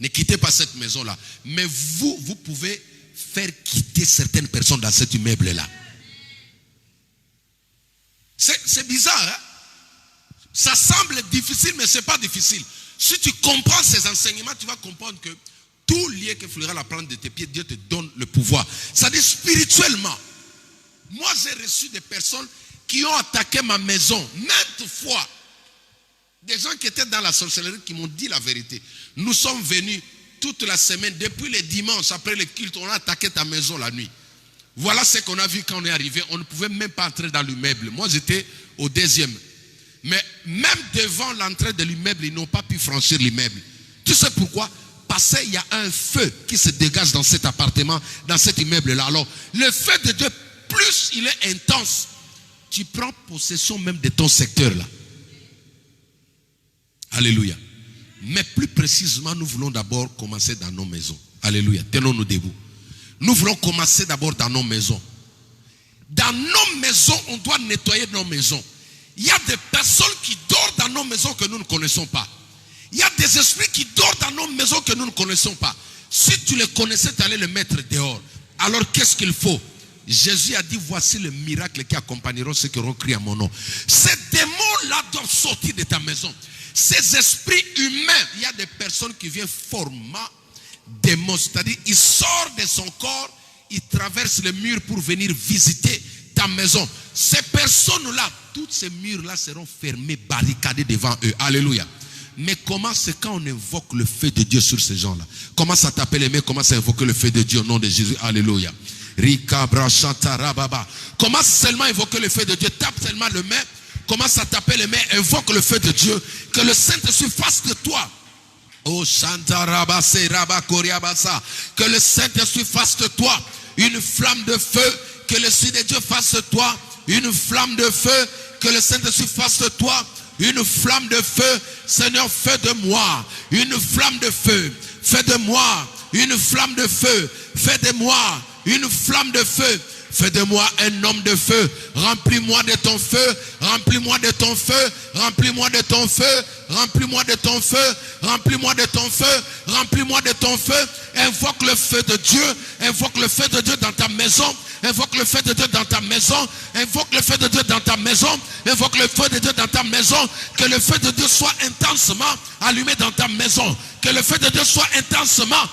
Ne quittez pas cette maison-là. Mais vous pouvez faire quitter certaines personnes dans cet immeuble-là. C'est bizarre, hein? Ça semble difficile, mais ce n'est pas difficile. Si tu comprends ces enseignements, tu vas comprendre que tout lieu que fleura la plante de tes pieds, Dieu te donne le pouvoir. C'est-à-dire spirituellement. Moi, j'ai reçu des personnes qui ont attaqué ma maison, maintes fois. Des gens qui étaient dans la sorcellerie qui m'ont dit la vérité. Nous sommes venus toute la semaine, depuis le dimanche, après le culte, on a attaqué ta maison la nuit. Voilà ce qu'on a vu quand on est arrivé. On ne pouvait même pas entrer dans l'immeuble. Moi, j'étais au deuxième. Mais même devant l'entrée de l'immeuble, ils n'ont pas pu franchir l'immeuble. Tu sais pourquoi? Parce qu'il y a un feu qui se dégage dans cet appartement, dans cet immeuble-là. Alors, le feu de Dieu, plus il est intense, tu prends possession même de ton secteur-là. Alléluia. Mais plus précisément, nous voulons d'abord commencer dans nos maisons. Alléluia. Tenons-nous debout. Nous voulons commencer d'abord dans nos maisons. Dans nos maisons, on doit nettoyer nos maisons. Il y a des personnes qui dorment dans nos maisons que nous ne connaissons pas. Il y a des esprits qui dorment dans nos maisons que nous ne connaissons pas. Si tu le connaissais, tu allais le mettre dehors. Alors qu'est-ce qu'il faut? Jésus a dit, voici le miracle qui accompagneront ceux qui auront crié à mon nom. Ces démons-là doivent sortir de ta maison. Ces esprits humains, il y a des personnes qui viennent format démons. C'est-à-dire, ils sortent de son corps, ils traversent le mur pour venir visiter ta maison. Ces personnes-là, toutes ces murs-là seront fermés, barricadés devant eux. Alléluia. Mais comment c'est quand on invoque le feu de Dieu sur ces gens-là? Commence à taper les mains, commence à invoquer le feu de Dieu au nom de Jésus. Alléluia. Commence seulement à invoquer le feu de Dieu. Tape seulement les mains, commence à taper les mains, invoque le feu de Dieu. Que le Saint-Esprit fasse de toi. Oh Shantarabase Rabakoriabasa. Que le Saint-Esprit fasse de toi une flamme de feu. Que l'Esprit de Dieu fasse de toi une flamme de feu. Que le Saint-Esprit fasse de toi une flamme de feu. Seigneur, fais de moi une flamme de feu. Fais de moi une flamme de feu. Fais de moi une flamme de feu. Fais de moi un homme de feu. Remplis-moi de ton feu. Remplis-moi de ton feu. Remplis-moi de ton feu. Remplis-moi de ton feu. Remplis-moi de ton feu. Remplis-moi de ton feu. Invoque le feu de Dieu. Invoque le feu de Dieu dans ta maison. Invoque le feu de Dieu dans ta maison. Invoque le feu de Dieu dans ta maison. Invoque le feu de Dieu dans ta maison. Que le feu de Dieu soit intensement allumé dans ta maison. Que le feu de Dieu soit intensement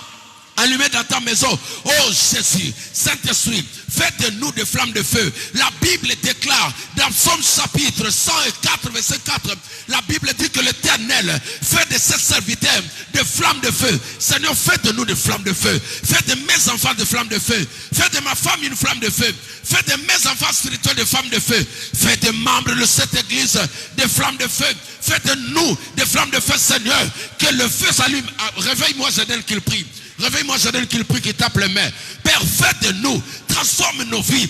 allumé dans ta maison. Oh Jésus, Saint-Esprit, fais de nous des flammes de feu. La Bible déclare dans Psaume chapitre 104 verset 4, la Bible dit que l'Éternel fait de ses serviteurs des flammes de feu. Seigneur, fais de nous des flammes de feu. Fais de mes enfants des flammes de feu. Fais de ma femme une flamme de feu. Fais de mes enfants spirituels des flammes de feu. Fais des membres de cette église des flammes de feu. Fais de nous des flammes de feu, Seigneur. Que le feu s'allume. Réveille-moi, Jadel, qu'il prie. Réveille-moi, Jadel, qu'il prie, qu'il tape les mains. Père, fais de nous, transforme nos vies,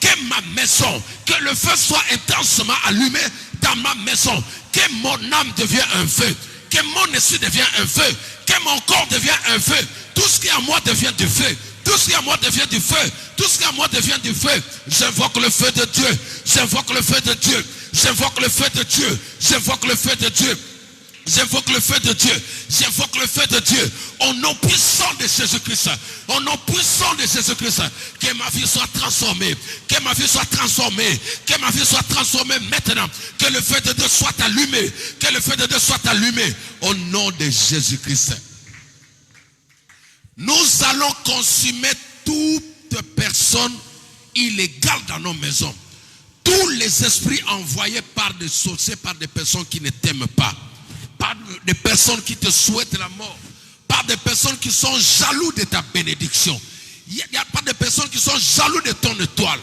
que ma maison, que le feu soit intensement allumé dans ma maison, que mon âme devienne un feu, que mon esprit devienne un feu, que mon corps devienne un feu, tout ce qui est à moi devient du feu, tout ce qui est à moi devient du feu, tout ce qui est à moi devient du feu. J'invoque le feu de Dieu, j'invoque le feu de Dieu, j'invoque le feu de Dieu, j'invoque le feu de Dieu. J'invoque le feu de Dieu. J'invoque le feu de Dieu. Au nom puissant de Jésus-Christ. Au nom puissant de Jésus-Christ. Que ma vie soit transformée. Que ma vie soit transformée. Que ma vie soit transformée maintenant. Que le feu de Dieu soit allumé. Que le feu de Dieu soit allumé. Au nom de Jésus-Christ. Nous allons consumer toute personne illégale dans nos maisons. Tous les esprits envoyés par des sorciers, par des personnes qui ne t'aiment pas. Par des personnes qui te souhaitent la mort. Par des personnes qui sont jaloux de ta bénédiction. Il n'y a pas de personnes qui sont jaloux de ton étoile.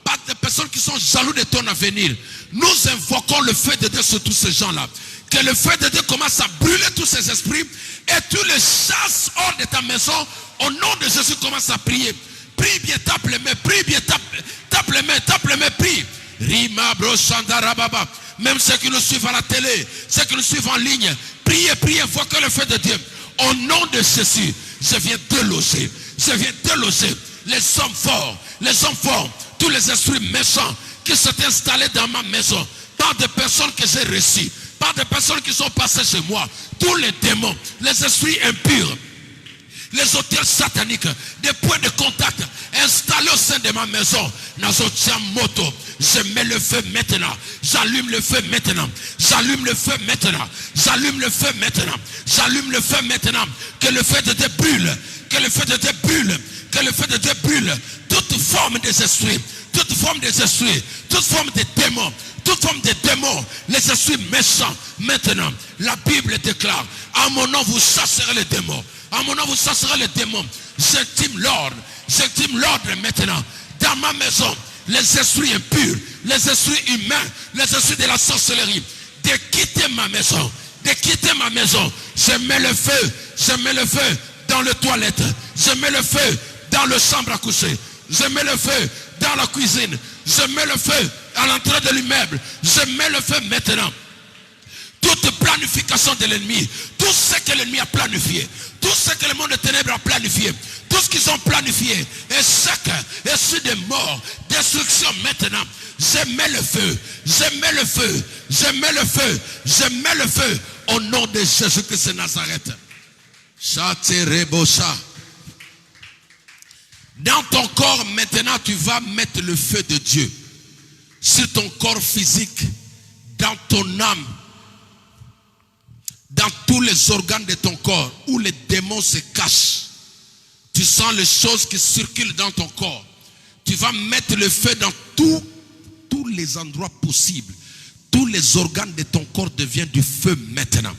Pas de personnes qui sont jaloux de ton avenir. Nous invoquons le feu de Dieu sur tous ces gens-là. Que le feu de Dieu commence à brûler tous ces esprits. Et tu les chasses hors de ta maison. Au nom de Jésus, commence à prier. Prie bien, tape les mains. Prie bien, tape les mains, prie. Rima broshandarababa. Même ceux qui nous suivent à la télé, ceux qui nous suivent en ligne, priez, invoquez le feu de Dieu. Au nom de Jésus, je viens déloger les hommes forts, tous les esprits méchants qui sont installés dans ma maison, par des personnes que j'ai reçues, par des personnes qui sont passées chez moi, tous les démons, les esprits impurs, les hôtels sataniques, des points de contact installés au sein de ma maison. Nazotiamoto, je mets le feu maintenant. J'allume le feu maintenant. J'allume le feu maintenant. J'allume le feu maintenant. J'allume le feu maintenant. Que le feu de Dieu brûle. Que le feu de Dieu brûle. Que le feu de Dieu brûle. Toute forme des esprits. Toute forme des esprits. Toute forme des démons. Toute forme des démons. Les esprits méchants. Maintenant, la Bible déclare: à mon nom vous chasserez les démons. À mon nom vous chasserez les démons. J'intime l'ordre maintenant. Dans ma maison, les esprits impurs, les esprits humains, les esprits de la sorcellerie, de quitter ma maison. Je mets le feu dans les toilettes. Je mets le feu dans la chambre à coucher. Je mets le feu dans la cuisine. Je mets le feu à l'entrée de l'immeuble. Je mets le feu maintenant. Toute planification de l'ennemi, tout ce que l'ennemi a planifié, tout ce que le monde des ténèbres a planifié, tout ce qu'ils ont planifié, et chaque esprit de mort, destruction maintenant, je mets le feu, au nom de Jésus-Christ de Nazareth. Dans ton corps, maintenant, tu vas mettre le feu de Dieu. Sur ton corps physique, dans ton âme, dans tous les organes de ton corps, où les démons se cachent. Tu sens les choses qui circulent dans ton corps. Tu vas mettre le feu dans tous les endroits possibles. Tous les organes de ton corps deviennent du feu maintenant.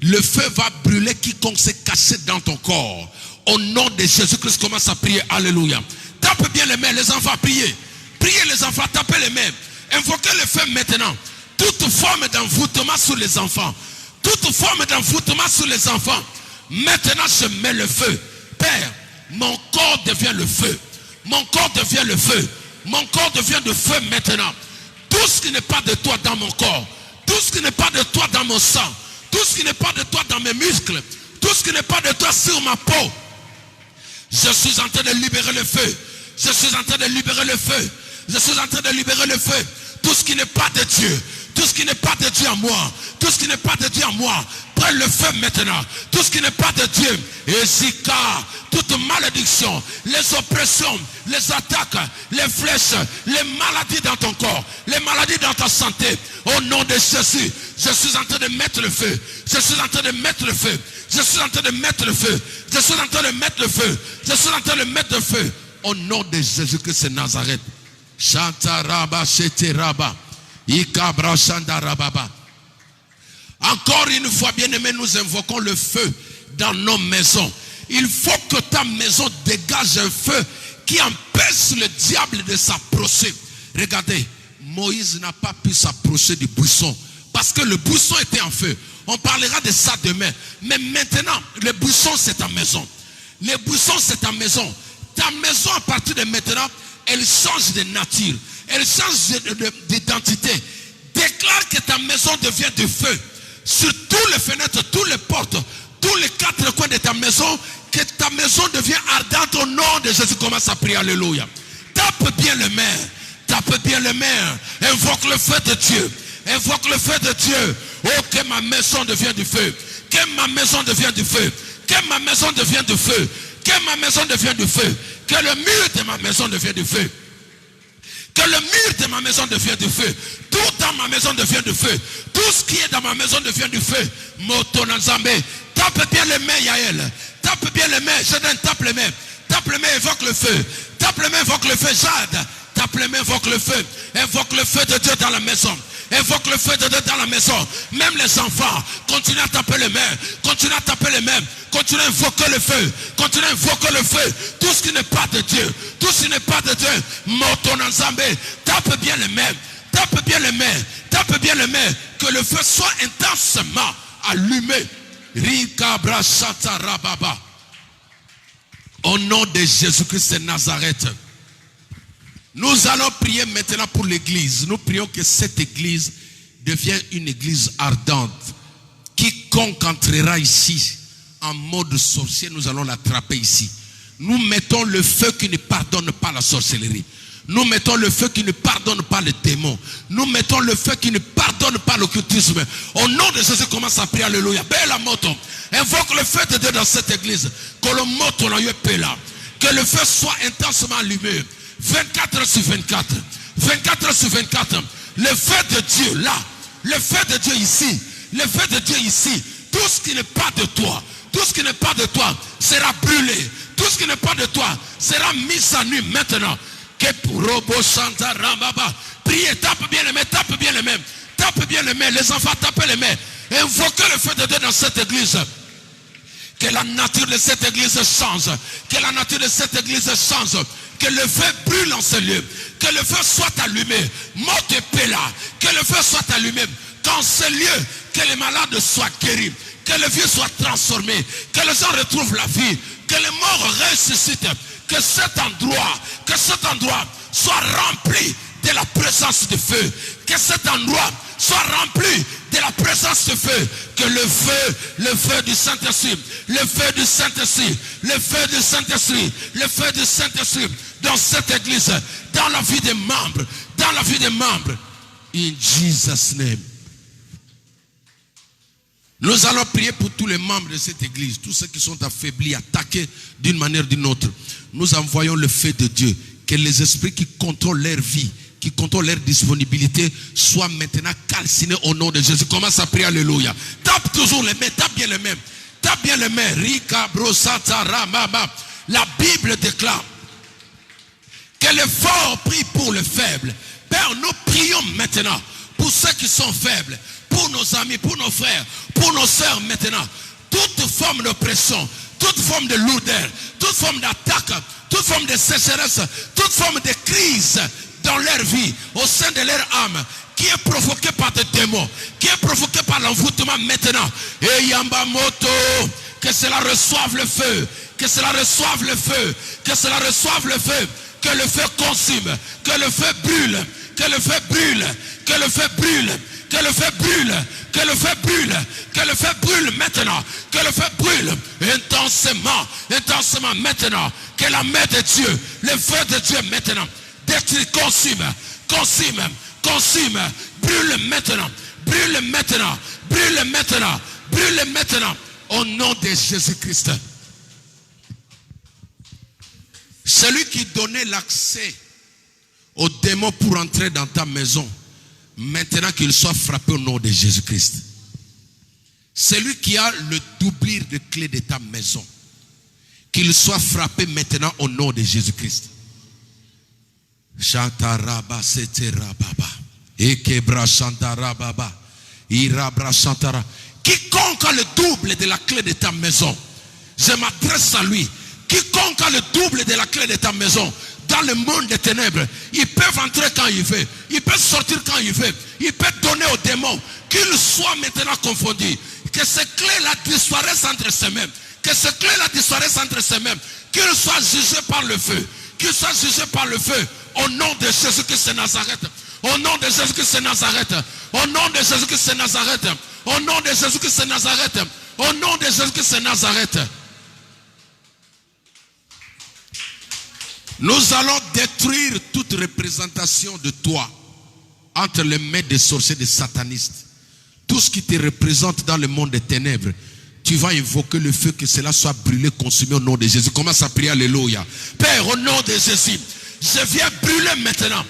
Le feu va brûler quiconque s'est caché dans ton corps. Au nom de Jésus-Christ, commence à prier. Alléluia. Tape bien les mains, les enfants, priez. Priez les enfants, tapez les mains. Invoquez le feu maintenant. Toute forme d'envoûtement sur les enfants. Toute forme d'envoûtement sur les enfants. Maintenant, je mets le feu. Père, mon corps devient le feu. Mon corps devient le feu. Mon corps devient le feu maintenant. Tout ce qui n'est pas de toi dans mon corps. Tout ce qui n'est pas de toi dans mon sang. Tout ce qui n'est pas de toi dans mes muscles. Tout ce qui n'est pas de toi sur ma peau. Je suis en train de libérer le feu. Je suis en train de libérer le feu. Je suis en train de libérer le feu. Tout ce qui n'est pas de Dieu. Tout ce qui n'est pas de Dieu en moi. Tout ce qui n'est pas de Dieu en moi. Prends le feu maintenant. Tout ce qui n'est pas de Dieu. Et Zika, toute malédiction, les oppressions, les attaques, les flèches, les maladies dans ton corps, les maladies dans ta santé. Au nom de Jésus, je suis en train de mettre le feu. Je suis en train de mettre le feu. Je suis en train de mettre le feu. Je suis en train de mettre le feu. Je suis en train de mettre le feu. Au nom de Jésus-Christ de Nazareth. Chantaraba, Cheteraba, Ikabra, Chandarababa. Encore une fois, bien-aimés, nous invoquons le feu dans nos maisons. Il faut que ta maison dégage un feu qui empêche le diable de s'approcher. Regardez, Moïse n'a pas pu s'approcher du buisson parce que le buisson était en feu. On parlera de ça demain. Mais maintenant, le buisson, c'est ta maison. Le buisson, c'est ta maison. Ta maison, à partir de maintenant, elle change de nature. Elle change d'identité. Déclare que ta maison devient du feu. Sur tous les fenêtres, toutes les portes, tous les quatre coins de ta maison, que ta maison devient ardente au nom de Jésus. Commence à prier. Alléluia. Tape bien les mains. Tape bien les mains. Invoque le feu de Dieu. Invoque le feu de Dieu. Oh, que ma maison devienne du feu. Que ma maison devienne du feu. Que ma maison devienne du feu. Que ma maison devienne du feu. Que le mur de ma maison devienne du feu. Que le mur de ma maison devienne du feu. Tout dans ma maison devient du feu. Tout ce qui est dans ma maison devient du feu. Motonazambe. Tape bien les mains, Yael. Tape bien les mains. Jeanne, tape les mains. Tape les mains, évoque le feu. Tape les mains, évoque le feu. Jade. Tape les mains, invoque le feu. Invoque le feu de Dieu dans la maison. Invoque le feu de Dieu dans la maison. Même les enfants, continuez à taper les mains. Continuez à taper les mains. Continuez à invoquer le feu. Continuez à invoquer le feu. Tout ce qui n'est pas de Dieu. Tout ce qui n'est pas de Dieu. Motonazambe. Tape bien les mains. Tape bien les mains. Tape bien les mains. Que le feu soit intensement allumé. Rikabra Shata Rababa. Au nom de Jésus-Christ de Nazareth. Nous allons prier maintenant pour l'église. Nous prions que cette église devienne une église ardente. Quiconque entrera ici en mode sorcier, nous allons l'attraper ici. Nous mettons le feu qui ne pardonne pas la sorcellerie. Nous mettons le feu qui ne pardonne pas les démons. Nous mettons le feu qui ne pardonne pas l'occultisme. Au nom de Jésus, commence à prier. Alléluia. Bella moto. Invoque le feu de Dieu dans cette église. Que le moto là. Que le feu soit intensement allumé. 24 heures sur 24. 24 heures sur 24. Le feu de Dieu là. Le feu de Dieu ici. Le feu de Dieu ici. Tout ce qui n'est pas de toi. Tout ce qui n'est pas de toi sera brûlé. Tout ce qui n'est pas de toi sera mis à nu maintenant. Que pour Robo Santa Rambaba. Priez, tape bien les mains, tape bien les mains. Tape bien les mains. Les enfants, tapez les mains. Invoquez le feu de Dieu dans cette église. Que la nature de cette église change. Que la nature de cette église change. Que le feu brûle en ce lieu. Que le feu soit allumé. Morte et là. Que le feu soit allumé. Dans ce lieu, que les malades soient guéris. Que le vieux soit transformé. Que les gens retrouvent la vie. Que les morts ressuscitent. Que cet endroit soit rempli de la présence du feu. Que cet endroit soit rempli de la présence du feu. Que le feu du Saint-Esprit, le feu du Saint-Esprit, le feu du Saint-Esprit, le feu du Saint-Esprit dans cette église, dans la vie des membres, dans la vie des membres. In Jesus' name. Nous allons prier pour tous les membres de cette église, tous ceux qui sont affaiblis, attaqués d'une manière ou d'une autre. Nous envoyons le feu de Dieu, que les esprits qui contrôlent leur vie, qui contrôlent leur disponibilité, soient maintenant calcinés au nom de Jésus. Commence à prier, alléluia. Tape toujours les mains, tape bien les mains. Tape bien les mains. La Bible déclare que le fort prie pour le faible. Père, nous prions maintenant pour ceux qui sont faibles, pour nos amis, pour nos frères, pour nos sœurs maintenant. Toute forme d'oppression, toute forme de lourdeur, toute forme d'attaque, toute forme de sécheresse, toute forme de crise dans leur vie, au sein de leur âme, qui est provoquée par des démons, qui est provoquée par l'envoûtement maintenant. Et Yambamoto, que cela reçoive le feu, que cela reçoive le feu, que cela reçoive le feu, que le feu consume, que le feu brûle, que le feu brûle, que le feu brûle, que le feu brûle, que le feu brûle, que le feu brûle maintenant, que le feu brûle intensément, intensément maintenant, que la main de Dieu, le feu de Dieu maintenant, détruit, consume, consume, consume, brûle maintenant, brûle maintenant, brûle maintenant, brûle maintenant, au nom de Jésus-Christ. Celui qui donnait l'accès aux démons pour entrer dans ta maison, maintenant qu'il soit frappé au nom de Jésus-Christ. Celui qui a le doublure de clé de ta maison, qu'il soit frappé maintenant au nom de Jésus-Christ. Chantaraba seterababa. Ekebra chantarababa. Irabra chantara. Quiconque a le double de la clé de ta maison, je m'adresse à lui. Quiconque a le double de la clé de ta maison, dans le monde des ténèbres, ils peuvent entrer quand ils veulent, ils peuvent sortir quand ils veulent, ils peuvent donner aux démons, qu'ils soient maintenant confondus, que ces clés-là disparaissent entre ses mains, que ces clés-là disparaissent entre ses mains, qu'ils soient jugés par le feu, qu'ils soient jugés par le feu, au nom de Jésus-Christ de Nazareth, au nom de Jésus-Christ de Nazareth, au nom de Jésus-Christ de Nazareth, au nom de Jésus-Christ de Nazareth, au nom de Jésus-Christ de Nazareth. Nous allons détruire toute représentation de toi entre les mains des sorciers, des satanistes. Tout ce qui te représente dans le monde des ténèbres, tu vas invoquer le feu, que cela soit brûlé, consumé au nom de Jésus. Commence à prier, alléluia. Père, au nom de Jésus, je viens brûler maintenant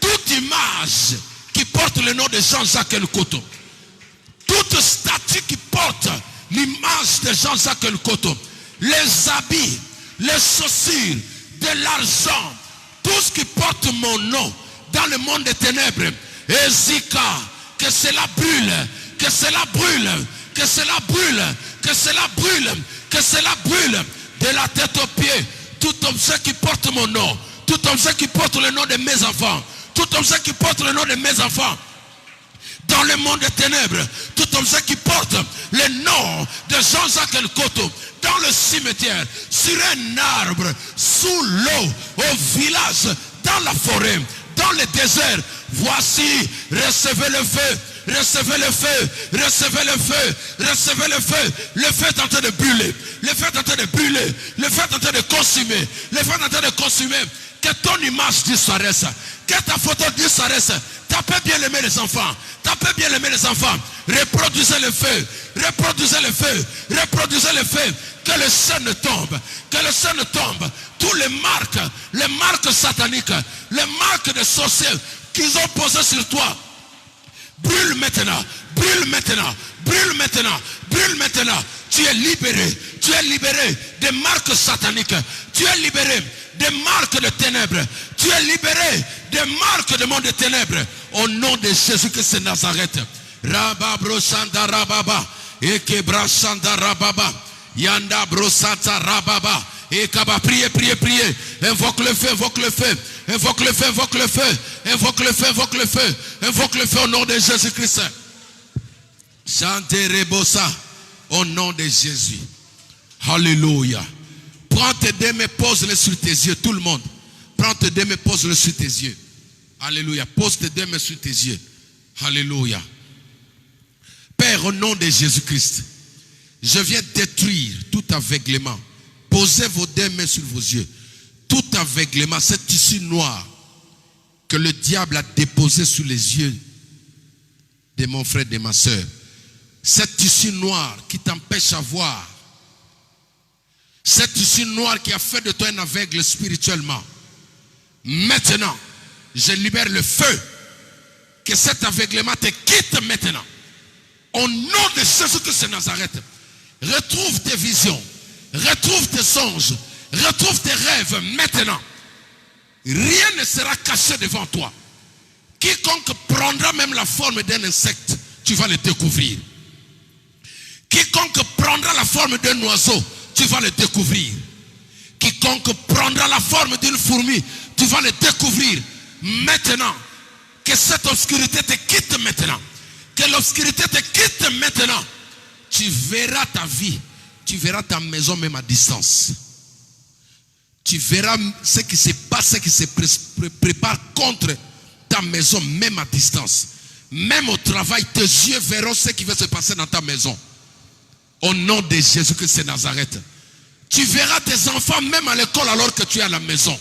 toute image qui porte le nom de Jean-Jacques Nkoto. Toute statue qui porte l'image de Jean-Jacques Nkoto. Les habits, les chaussures, de l'argent, tout ce qui porte mon nom dans le monde des ténèbres, Ezika, que cela brûle, que cela brûle, que cela brûle, que cela brûle, que cela brûle, de la tête aux pieds. Tout objet qui porte mon nom, tout objet qui porte le nom de mes enfants, tout objet qui porte le nom de mes enfants dans le monde des ténèbres, tout objet qui porte le nom de Jean-Jacques Nkoto dans le cimetière, sur un arbre, sous l'eau, au village, dans la forêt, dans le désert, voici, recevez le feu, recevez le feu, recevez le feu, recevez le feu. Le feu est en train de brûler, le feu est en train de brûler, le feu est en train de consumer, le feu est en train de consumer. Que ton image disparaisse, que ta photo disparaisse. Tapez bien les mains des enfants, tapez bien les mains des enfants. Reproduisez le feu, reproduisez le feu, reproduisez le feu. Que le ciel ne tombe, que le ciel ne tombe. Tous les marques sataniques, les marques de sorciers qu'ils ont posées sur toi, brûle maintenant, brûle maintenant, brûle maintenant, brûle maintenant. Tu es libéré des marques sataniques, tu es libéré des marques de ténèbres, tu es libéré des marques du monde des ténèbres, au nom de Jésus-Christ de Nazareth. Rabba broshanda rababa, ekebra shanda rababa, yanda brosata rababa, ekaba. Priez, priez, priez. Invoque le feu, invoque le feu, invoque le feu, invoque le feu, invoque le feu, invoque le feu, invoque le feu au nom de Jésus-Christ. Chantez rebosa au nom de Jésus. Alléluia. Prends tes deux mains, pose-les sur tes yeux, tout le monde. Prends tes deux mains, pose-les sur tes yeux. Alléluia. Pose tes deux mains sur tes yeux. Alléluia. Père, au nom de Jésus-Christ, je viens détruire tout aveuglement. Posez vos deux mains sur vos yeux. Tout aveuglement, cette tissu noir que le diable a déposé sur les yeux de mon frère et de ma soeur. Cette tissu noir qui t'empêche à voir. Cette tissu noir qui a fait de toi un aveugle spirituellement. Maintenant, je libère le feu. Que cet aveuglement te quitte maintenant. Au nom de Jésus-Christ de Nazareth. Retrouve tes visions. Retrouve tes songes. Retrouve tes rêves maintenant. Rien ne sera caché devant toi. Quiconque prendra même la forme d'un insecte, tu vas le découvrir. Quiconque prendra la forme d'un oiseau, tu vas le découvrir. Quiconque prendra la forme d'une fourmi, tu vas le découvrir. Maintenant, que cette obscurité te quitte maintenant. Que l'obscurité te quitte maintenant. Tu verras ta vie. Tu verras ta maison même à distance. Tu verras ce qui se passe, ce qui se prépare contre ta maison même à distance. Même au travail, tes yeux verront ce qui va se passer dans ta maison. Au nom de Jésus-Christ de Nazareth. Tu verras tes enfants même à l'école alors que tu es à la maison.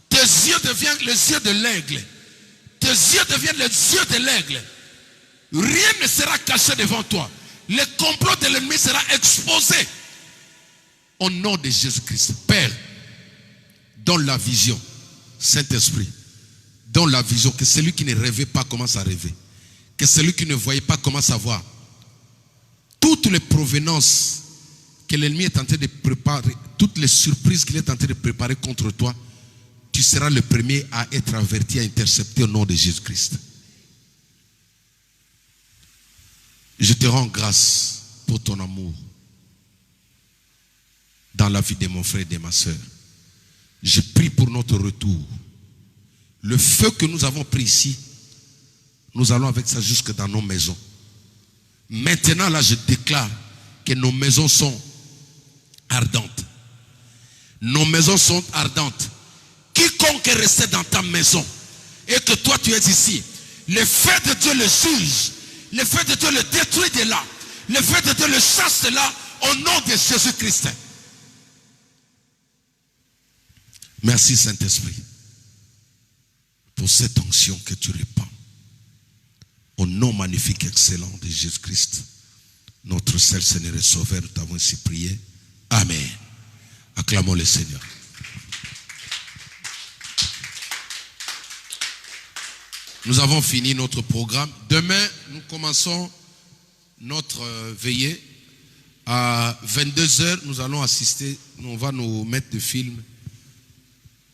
Tes yeux deviennent les yeux de l'aigle. Tes yeux deviennent les yeux de l'aigle. Rien ne sera caché devant toi. Le complot de l'ennemi sera exposé. Au nom de Jésus-Christ. Père, donne la vision. Saint-Esprit, donne la vision. Que celui qui ne rêvait pas commence à rêver. Que celui qui ne voyait pas commence à voir. Toutes les provenances que l'ennemi est en train de préparer, toutes les surprises qu'il est en train de préparer contre toi, tu seras le premier à être averti, à intercepter au nom de Jésus-Christ. Je te rends grâce pour ton amour dans la vie de mon frère et de ma soeur. Je prie pour notre retour. Le feu que nous avons pris ici, nous allons avec ça jusque dans nos maisons. Maintenant, là, je déclare que nos maisons sont ardentes. Nos maisons sont ardentes. Quiconque est resté dans ta maison et que toi tu es ici, le feu de Dieu le juge. Le feu de Dieu le détruit de là. Le feu de Dieu le chasse de là au nom de Jésus-Christ. Merci Saint-Esprit pour cette onction que tu répands. Au nom magnifique et excellent de Jésus-Christ, notre seul Seigneur et Sauveur, nous t'avons ainsi prié. Amen. Acclamons le Seigneur. Nous avons fini notre programme. Demain, nous commençons notre veillée. À 22h, nous allons assister. On va nous mettre des films.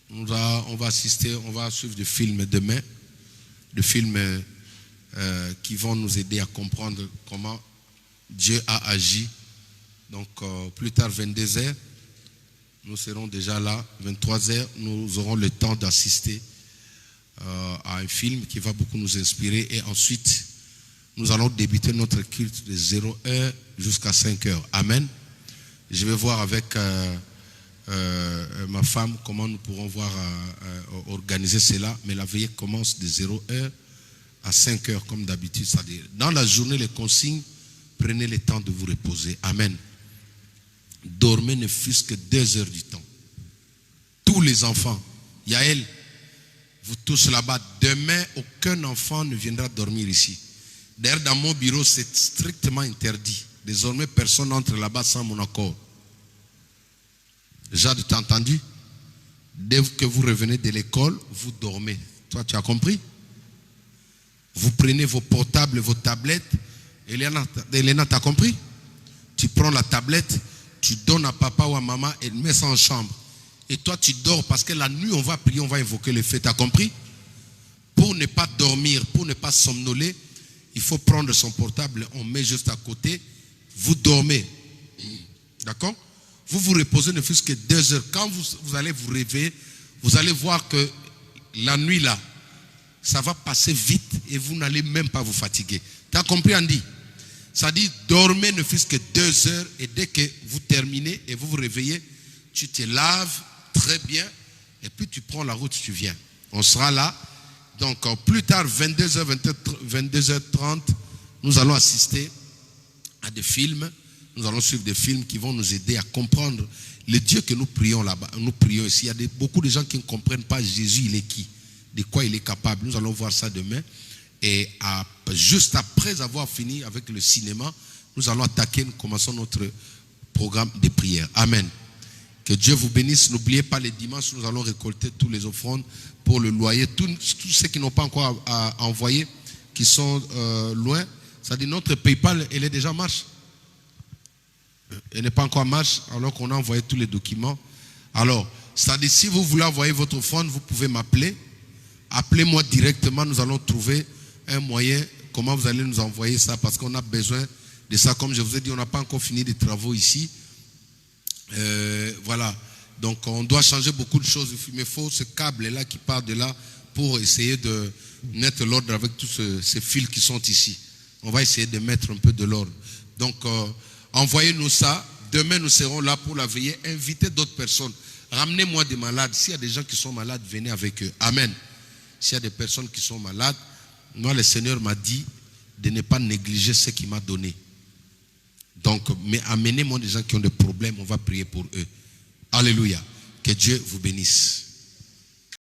On va assister, on va suivre des films demain. Des films qui vont nous aider à comprendre comment Dieu a agi. Donc, plus tard, 22h, nous serons déjà là. 23h, nous aurons le temps d'assister à un film qui va beaucoup nous inspirer. Et ensuite, nous allons débuter notre culte de 0h jusqu'à 5h. Amen. Je vais voir avec ma femme comment nous pourrons organiser cela. Mais la veillée commence de 0h à 5h comme d'habitude. C'est-à-dire, dans la journée, les consignes, prenez le temps de vous reposer. Amen. Dormez ne fût-ce que 2 heures du temps. Tous les enfants, Yael, vous tous là-bas, demain, aucun enfant ne viendra dormir ici. D'ailleurs, dans mon bureau, c'est strictement interdit. Désormais, personne n'entre là-bas sans mon accord. Jade, tu as entendu? Dès que vous revenez de l'école, vous dormez. Toi, tu as compris? Vous prenez vos portables, vos tablettes. Elena, tu as compris? Tu prends la tablette, tu donnes à papa ou à maman et mets ça en chambre. Et toi, tu dors parce que la nuit, on va prier, on va invoquer le feu. Tu as compris? Pour ne pas dormir, pour ne pas somnoler, il faut prendre son portable, on met juste à côté. Vous dormez. D'accord? Vous vous reposez ne fût-ce que 2 heures. Quand vous allez vous réveiller, vous allez voir que la nuit là, ça va passer vite et vous n'allez même pas vous fatiguer. Tu as compris, Andy? Ça dit, dormez ne fût-ce que 2 heures et dès que vous terminez et vous vous réveillez, tu te laves très bien et puis tu prends la route, tu viens. On sera là. Donc plus tard, 22h, 22h30, nous allons assister à des films. Nous allons suivre des films qui vont nous aider à comprendre le Dieu que nous prions là-bas. Nous prions ici. Il y a beaucoup de gens qui ne comprennent pas Jésus, il est qui, de quoi il est capable. Nous allons voir ça demain. Et juste après avoir fini avec le cinéma, nous allons attaquer, nous commençons notre programme de prière. Amen. Que Dieu vous bénisse. N'oubliez pas, les dimanches, nous allons récolter tous les offrandes pour le loyer. Tous ceux qui n'ont pas encore à envoyer, qui sont loin, c'est-à-dire notre PayPal, elle est déjà en marche. Elle n'est pas encore en marche, alors qu'on a envoyé tous les documents. Alors, c'est-à-dire, si vous voulez envoyer votre offrande, vous pouvez m'appeler. Appelez-moi directement, nous allons trouver un moyen, comment vous allez nous envoyer ça, parce qu'on a besoin de ça. Comme je vous ai dit, on n'a pas encore fini les travaux ici. Voilà. Donc, on doit changer beaucoup de choses. Il me faut ce câble-là qui part de là pour essayer de mettre l'ordre avec tous ces fils qui sont ici. On va essayer de mettre un peu de l'ordre. Donc, envoyez-nous ça. Demain, nous serons là pour la veillée. Invitez d'autres personnes. Ramenez-moi des malades. S'il y a des gens qui sont malades, venez avec eux. Amen. S'il y a des personnes qui sont malades, moi, le Seigneur m'a dit de ne pas négliger ce qu'il m'a donné. Donc, mais amenez-moi des gens qui ont des problèmes. On va prier pour eux. Alléluia. Que Dieu vous bénisse.